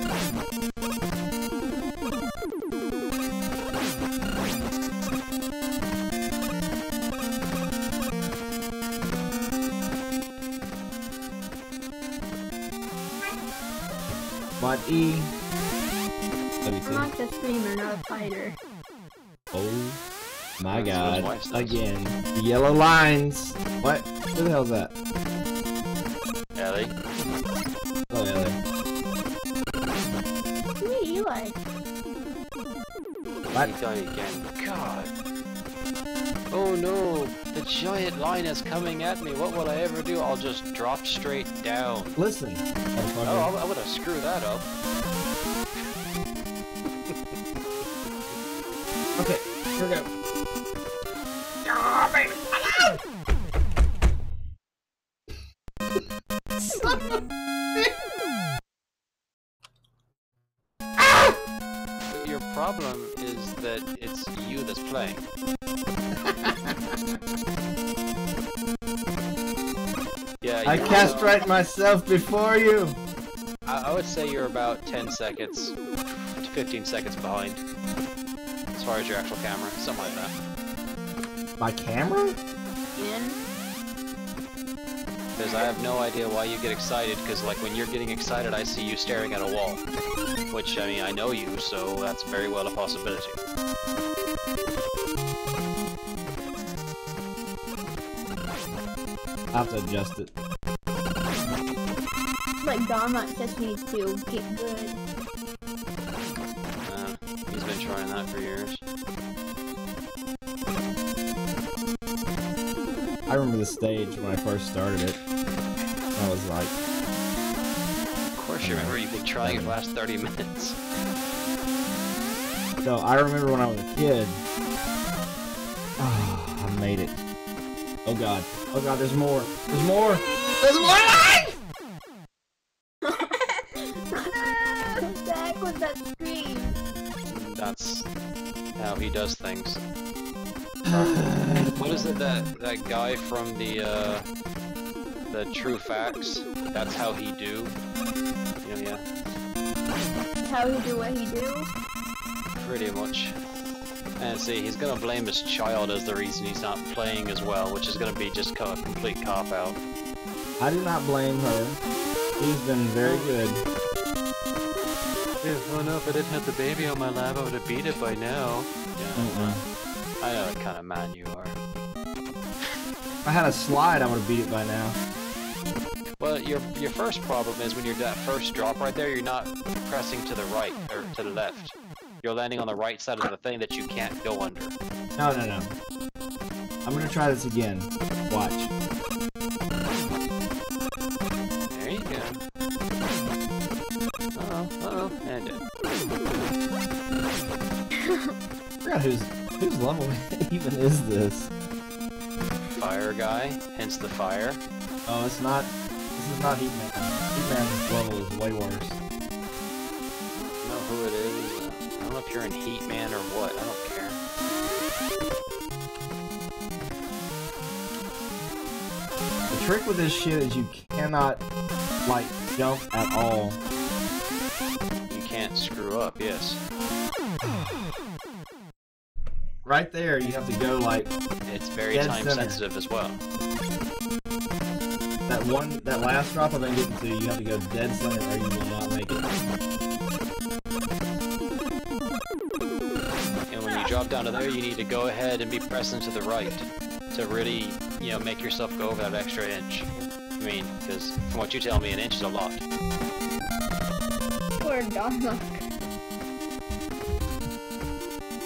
[SPEAKER 3] What E?
[SPEAKER 2] I'm not a streamer, not a fighter.
[SPEAKER 3] Oh my god. Again. The yellow lines. What? Who the hell's that?
[SPEAKER 1] Ellie?
[SPEAKER 3] Oh, Ellie.
[SPEAKER 2] Wait, Eli.
[SPEAKER 3] What?
[SPEAKER 1] He died again. God. Oh no. The giant line is coming at me. What will I ever do? I'll just drop straight down.
[SPEAKER 3] Listen.
[SPEAKER 1] Oh, I would have screwed that up.
[SPEAKER 3] Okay, here we go.
[SPEAKER 1] Your problem is that it's you that's playing. Yeah,
[SPEAKER 3] I castrate myself before you.
[SPEAKER 1] I would say you're about 10 seconds to 15 seconds behind. As far as your actual camera, something like that.
[SPEAKER 3] My camera?
[SPEAKER 1] Because I have no idea why you get excited, because like when you're getting excited I see you staring at a wall. Which, I mean, I know you, so that's very well a possibility.
[SPEAKER 3] I'll have to adjust it.
[SPEAKER 2] Like Darmok just needs to get good.
[SPEAKER 1] He's been trying that for years.
[SPEAKER 3] I remember the stage when I first started it. I was like...
[SPEAKER 1] Of course you remember, you've been trying it for the last 30 minutes.
[SPEAKER 3] No, I remember when I was a kid. Oh, I made it. Oh god. Oh god, there's more. There's more! There's more life!
[SPEAKER 2] Zach with that scream.
[SPEAKER 1] That's how he does things. What is it that guy from the True Facts? That's how he do. You know, yeah.
[SPEAKER 2] How he do what he do?
[SPEAKER 1] Pretty much. And see, he's gonna blame his child as the reason he's not playing as well, which is gonna be just a complete cop-out.
[SPEAKER 3] I do not blame her. She's been very good.
[SPEAKER 1] Yeah, well no, if I didn't have the baby on my lap, I would have beat it by now. Yeah. I know what kind of man you are.
[SPEAKER 3] If I had a slide, I would have beat it by now.
[SPEAKER 1] Well, your first problem is when you're that first drop right there, you're not pressing to the right or to the left. You're landing on the right side of the thing that you can't go under.
[SPEAKER 3] No. I'm gonna try this again. Watch.
[SPEAKER 1] There you go. Uh-oh, and it.
[SPEAKER 3] I forgot whose level even is this?
[SPEAKER 1] Fire guy, hence the fire.
[SPEAKER 3] Oh, it's not. This is not Heatman. Heatman's level is way worse.
[SPEAKER 1] I don't know who it is. I don't know if you're in Heatman or what. I don't care.
[SPEAKER 3] The trick with this shit is you cannot, like, jump at all.
[SPEAKER 1] You can't screw up, yes.
[SPEAKER 3] Right there, you have to go, like...
[SPEAKER 1] It's very time sensitive as well.
[SPEAKER 3] That last drop I've been getting to, you have to go dead center or you will not make it.
[SPEAKER 1] And when you drop down to there, you need to go ahead and be pressing to the right to really, you know, make yourself go over that extra inch. I mean, because from what you tell me, an inch is a lot.
[SPEAKER 2] Poor Darmok.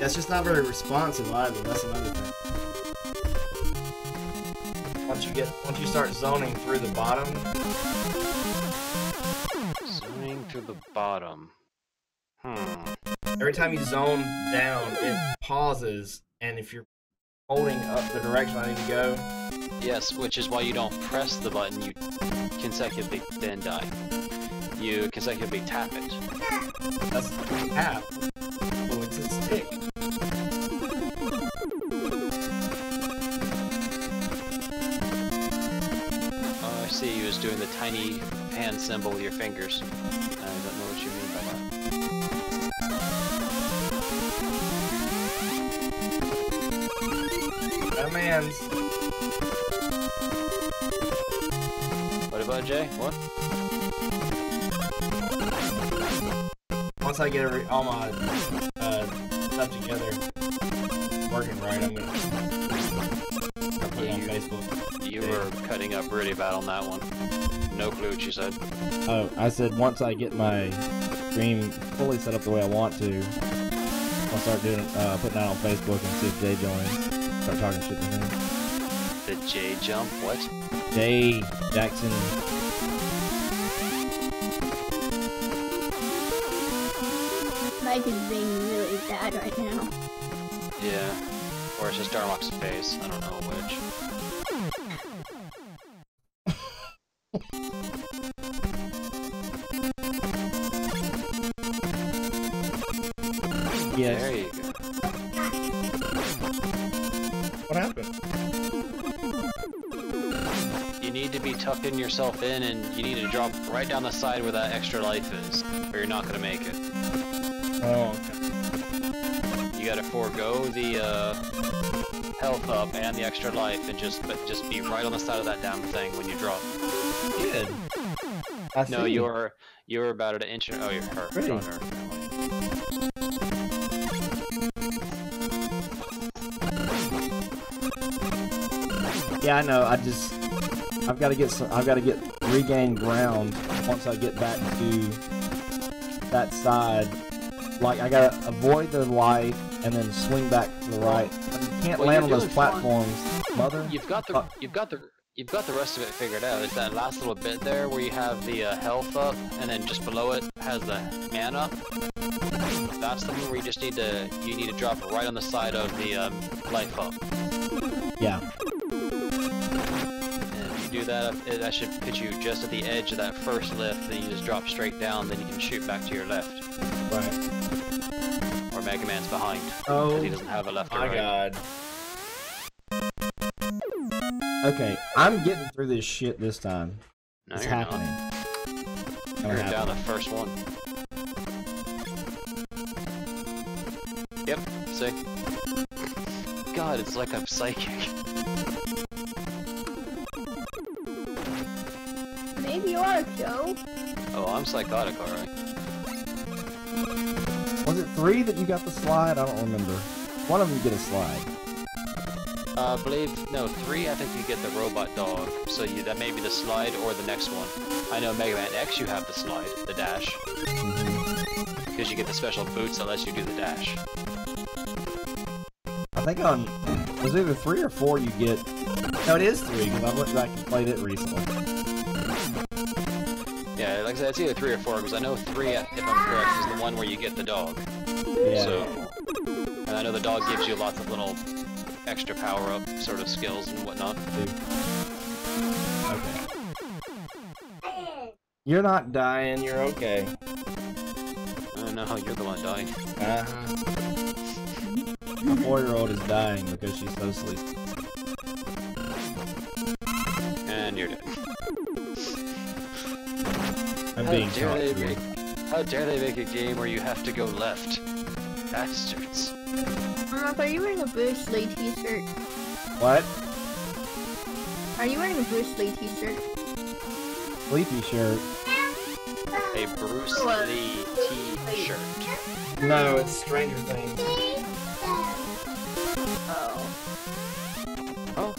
[SPEAKER 3] That's just not very responsive either, that's another thing. Once you start zoning through the bottom.
[SPEAKER 1] Zoning through the bottom.
[SPEAKER 3] Every time you zone down, it pauses, and if you're holding up the direction I need to go.
[SPEAKER 1] Yes, which is why you don't press the button, you consecutively then die. You consecutively tap it.
[SPEAKER 3] That's tap. Oh, it's a stick.
[SPEAKER 1] I see you was doing the tiny hand symbol with your fingers. I don't know what you mean by that.
[SPEAKER 3] That man's.
[SPEAKER 1] What about Jay? What?
[SPEAKER 3] Once I get all my stuff together, working right, I'm gonna put it on Facebook.
[SPEAKER 1] You were cutting up really bad on that one. No clue what you said.
[SPEAKER 3] Oh, I said once I get my stream fully set up the way I want to, I'll start doing putting that on Facebook and see if Jay joins. Start talking shit to him.
[SPEAKER 1] The J jump? What?
[SPEAKER 3] Jay Jackson.
[SPEAKER 2] Mike is being really bad right now.
[SPEAKER 1] Yeah. Or it's just Darmok's face. I don't know which.
[SPEAKER 3] Yes.
[SPEAKER 1] There you go.
[SPEAKER 3] What happened?
[SPEAKER 1] You need to be tucking yourself in and you need to drop right down the side where that extra life is, or you're not going to make it.
[SPEAKER 3] Oh, okay.
[SPEAKER 1] You gotta forego the health up and the extra life and just be right on the side of that damn thing when you drop.
[SPEAKER 3] Good.
[SPEAKER 1] No, you're about an inch and... Oh, you're hurt.
[SPEAKER 3] Really?
[SPEAKER 1] On her, apparently.
[SPEAKER 3] Yeah, I know. I've got to regain ground once I get back to that side. Like I gotta avoid the light and then swing back to the right. You can't land on those platforms, mother.
[SPEAKER 1] You've got the rest of it figured out. It's that last little bit there where you have the health up, and then just below it has the man up. That's the one where you need to drop it right on the side of the life up.
[SPEAKER 3] Yeah.
[SPEAKER 1] And if you do that, that should put you just at the edge of that first lift. Then you just drop straight down. Then you can shoot back to your left.
[SPEAKER 3] Right.
[SPEAKER 1] Or Mega Man's behind.
[SPEAKER 3] Oh.
[SPEAKER 1] Because he doesn't have a left or
[SPEAKER 3] My
[SPEAKER 1] right.
[SPEAKER 3] God. Okay, I'm getting through this shit this time.
[SPEAKER 1] No,
[SPEAKER 3] it's
[SPEAKER 1] you're
[SPEAKER 3] happening.
[SPEAKER 1] Not. You're down the first one. Yep, see? God, it's like I'm psychic.
[SPEAKER 2] Maybe you are, Joe.
[SPEAKER 1] Oh, I'm psychotic, alright.
[SPEAKER 3] Was it 3 that you got the slide? I don't remember. One of them get a slide.
[SPEAKER 1] I believe, no, 3, I think you get the robot dog. So that may be the slide or the next one. I know Mega Man X you have the slide, the dash. Because you get the special boots that lets you do the dash.
[SPEAKER 3] I think on, was it either 3 or 4 you get, no it is 3 because I went back and played it recently.
[SPEAKER 1] Yeah, like I said, it's either 3 or 4 because I know 3, if I'm correct, is the one where you get the dog.
[SPEAKER 3] Yeah.
[SPEAKER 1] So, and I know the dog gives you lots of little extra power-up sort of skills and whatnot.
[SPEAKER 3] Okay. You're not dying, you're okay.
[SPEAKER 1] Oh no, you're the one dying.
[SPEAKER 3] My 4-year-old is dying because she's so sleepy.
[SPEAKER 1] And you're dead.
[SPEAKER 3] I'm being shot.
[SPEAKER 1] How dare they make a game where you have to go left? Bastards.
[SPEAKER 2] Mark, are you wearing a Bruce Lee t-shirt?
[SPEAKER 3] What?
[SPEAKER 2] Are you wearing a Bruce Lee t-shirt?
[SPEAKER 3] Sleepy shirt.
[SPEAKER 1] A Bruce Lee t-shirt.
[SPEAKER 3] No, it's Stranger Things.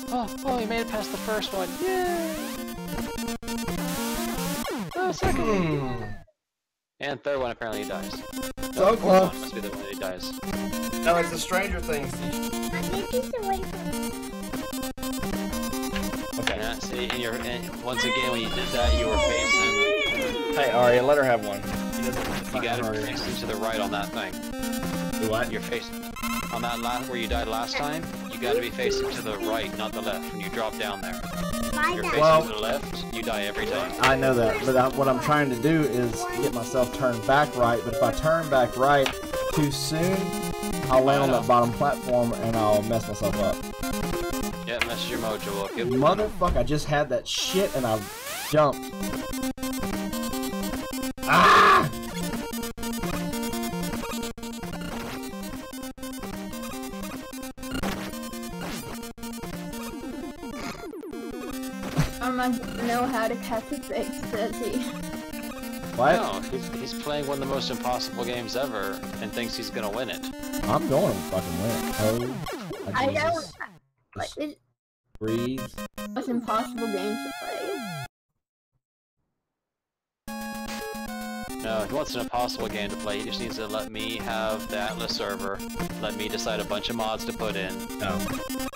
[SPEAKER 1] Oh, you made it past the first one. Yay! Oh, second. And third one apparently he dies.
[SPEAKER 3] So close.
[SPEAKER 1] Must be the one that he dies.
[SPEAKER 3] No, it's the Stranger Things. Okay.
[SPEAKER 1] Yeah, see, and once again when you did that, you were facing.
[SPEAKER 3] Hey, Arya, let her have one.
[SPEAKER 1] You gotta be facing to the right on that thing.
[SPEAKER 3] Do what?
[SPEAKER 1] You're facing on that where you died last time. You gotta be facing to the right, not the left. When you drop down there, you're facing to the left. You die every time.
[SPEAKER 3] I know that, but what I'm trying to do is get myself turned back right. But if I turn back right too soon, I'll land on that bottom platform and I'll mess myself up.
[SPEAKER 1] Yeah, mess your mojo up. Yep.
[SPEAKER 3] Motherfucker! I just had that shit and I jumped. Ah!
[SPEAKER 2] I don't know how to catch a fish, does he?
[SPEAKER 3] What?
[SPEAKER 1] No, he's playing one of the most impossible games ever and thinks he's gonna win it.
[SPEAKER 3] I'm going to fucking win it. Oh,
[SPEAKER 2] I don't.
[SPEAKER 3] Jesus.
[SPEAKER 2] Like, it's
[SPEAKER 3] Breathe.
[SPEAKER 2] the most impossible game to play.
[SPEAKER 1] No, if he wants an impossible game to play, he just needs to let me have the Atlas server, let me decide a bunch of mods to put in,
[SPEAKER 3] No.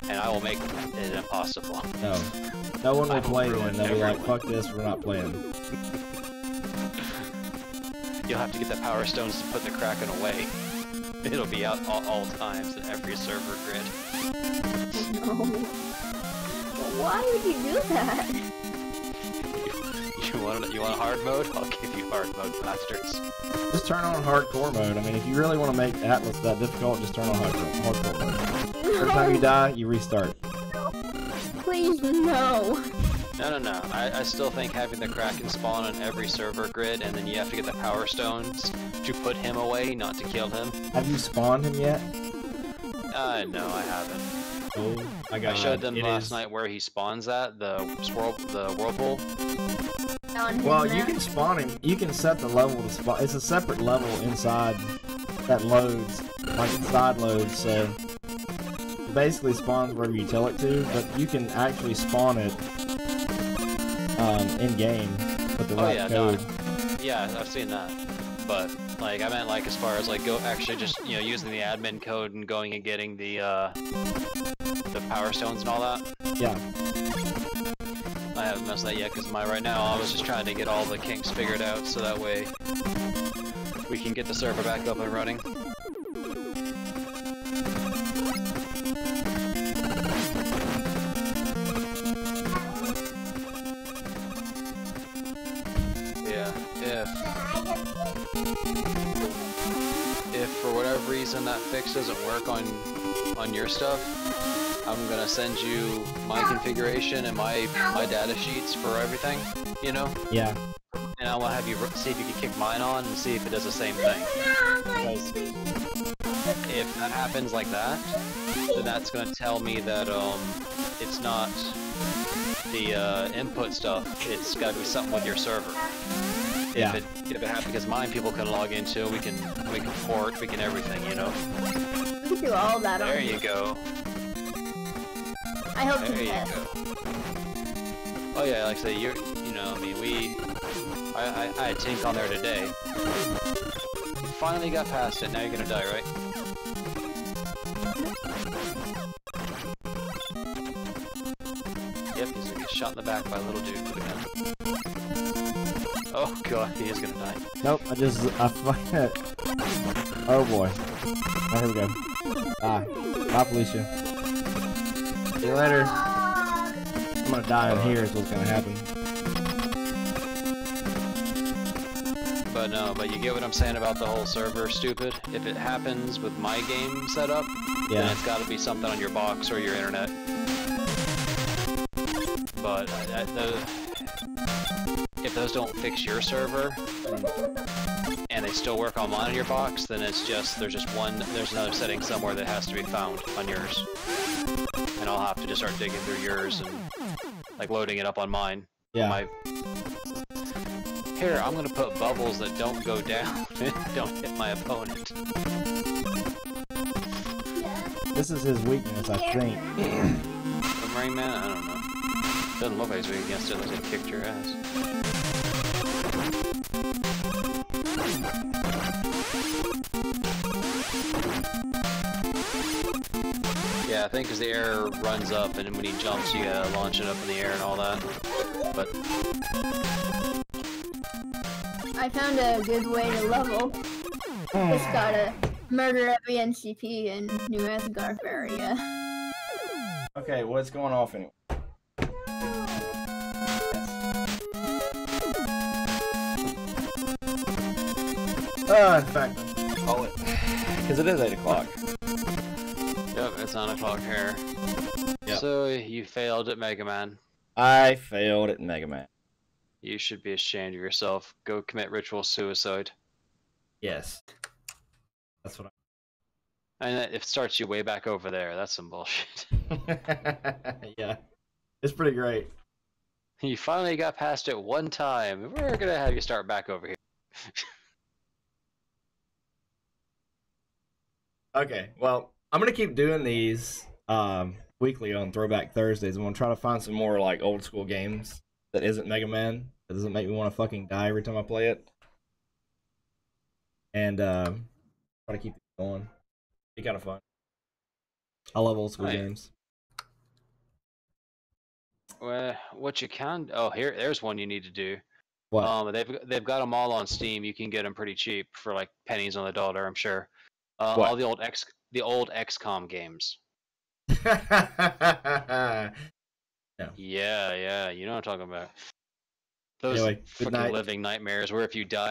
[SPEAKER 1] and I will make it impossible.
[SPEAKER 3] No. No one will
[SPEAKER 1] I will
[SPEAKER 3] play
[SPEAKER 1] ruin
[SPEAKER 3] then. They'll be like,
[SPEAKER 1] everyone.
[SPEAKER 3] fuck this, we're not playing.
[SPEAKER 1] You'll have to get the power stones to put the Kraken away. It'll be out all times in every server grid.
[SPEAKER 2] No. Why would you do that?
[SPEAKER 1] You want hard mode? I'll give you hard mode, bastards.
[SPEAKER 3] Just turn on hardcore mode. I mean, if you really want to make Atlas that difficult, just turn on hardcore mode. Every time you die, you restart.
[SPEAKER 2] Please, no.
[SPEAKER 1] No. I still think having the Kraken spawn on every server grid, and then you have to get the power stones to put him away, not to kill him.
[SPEAKER 3] Have you spawned him yet?
[SPEAKER 1] No, I haven't.
[SPEAKER 3] Oh, I
[SPEAKER 1] showed them last night where he spawns at, the whirlpool.
[SPEAKER 3] Well, you can spawn him. You can set the level to spawn. It's a separate level inside that loads, like side loads, so it basically spawns wherever you tell it to, but you can actually spawn it in-game with the right code.
[SPEAKER 1] Yeah, I've seen that. But, like, I meant, like, as far as, like, actually just, you know, using the admin code and going and getting the power stones and all that.
[SPEAKER 3] Yeah.
[SPEAKER 1] I haven't messed that yet, because right now I was just trying to get all the kinks figured out, so that way we can get the server back up and running. Yeah, if for whatever reason that fix doesn't work on your stuff, I'm gonna send you my configuration and my data sheets for everything, you know?
[SPEAKER 3] Yeah.
[SPEAKER 1] And I want to have you see if you can kick mine on and see if it does the same thing. Because if that happens like that, then that's gonna tell me that it's not the input stuff. It's gotta be something with your server.
[SPEAKER 3] Yeah.
[SPEAKER 1] If it happens, because mine people can log into, we can port, we can everything, you know.
[SPEAKER 2] We can do all that.
[SPEAKER 1] There you go.
[SPEAKER 2] I hope
[SPEAKER 1] There
[SPEAKER 2] you
[SPEAKER 1] you
[SPEAKER 2] pass.
[SPEAKER 1] go. Oh yeah, like I say, you know, I mean, I had Tink on there today. Finally got past it. Now you're gonna die, right? Yep, he's gonna get shot in the back by a little dude with a gun. Oh god, he is gonna die.
[SPEAKER 3] Nope, I fucked it. Oh boy. Oh, here we go. Bye. Bye, Felicia. See you later. I'm gonna die in here is what's gonna happen.
[SPEAKER 1] But no, but you get what I'm saying about the whole server stupid? If it happens with my game set up, then it's gotta be something on your box or your internet. But if those don't fix your server, and they still work online on your box, then it's just, there's another setting somewhere that has to be found on yours. And I'll have to just start digging through yours and, like, loading it up on mine.
[SPEAKER 3] Yeah.
[SPEAKER 1] Here, I'm gonna put bubbles that don't go down and don't hit my opponent.
[SPEAKER 3] This is his weakness, I think.
[SPEAKER 1] The Rain Man? I don't know. Doesn't look like he's weak against it, looks like he kicked your ass. Yeah, I think because the air runs up, and when he jumps, you gotta launch it up in the air and all that. But
[SPEAKER 2] I found a good way to level. Just gotta murder every NCP in New Asgard area.
[SPEAKER 3] Okay, what's going off anyway? In fact, call it. Because it is 8 o'clock.
[SPEAKER 1] yep, it's 9 o'clock here.
[SPEAKER 3] Yep.
[SPEAKER 1] So you failed at Mega Man.
[SPEAKER 3] I failed at Mega Man.
[SPEAKER 1] You should be ashamed of yourself. Go commit ritual suicide.
[SPEAKER 3] Yes. That's what
[SPEAKER 1] And it starts you way back over there. That's some bullshit.
[SPEAKER 3] yeah. It's pretty great.
[SPEAKER 1] You finally got past it one time. We're gonna have you start back over here.
[SPEAKER 3] Okay, well, I'm gonna keep doing these weekly on Throwback Thursdays. I'm gonna try to find some more like old school games that isn't Mega Man. That doesn't make me want to fucking die every time I play it. And try to keep it going. Be kind of fun. I love old school games.
[SPEAKER 1] Well, what you can... Oh, there's one you need to do.
[SPEAKER 3] What?
[SPEAKER 1] They've got them all on Steam. You can get them pretty cheap for like pennies on the dollar, I'm sure.
[SPEAKER 3] What?
[SPEAKER 1] All the old XCOM games.
[SPEAKER 3] No.
[SPEAKER 1] Yeah, you know what I'm talking about. Those
[SPEAKER 3] Anyway, good
[SPEAKER 1] fucking
[SPEAKER 3] night.
[SPEAKER 1] living nightmares where if you die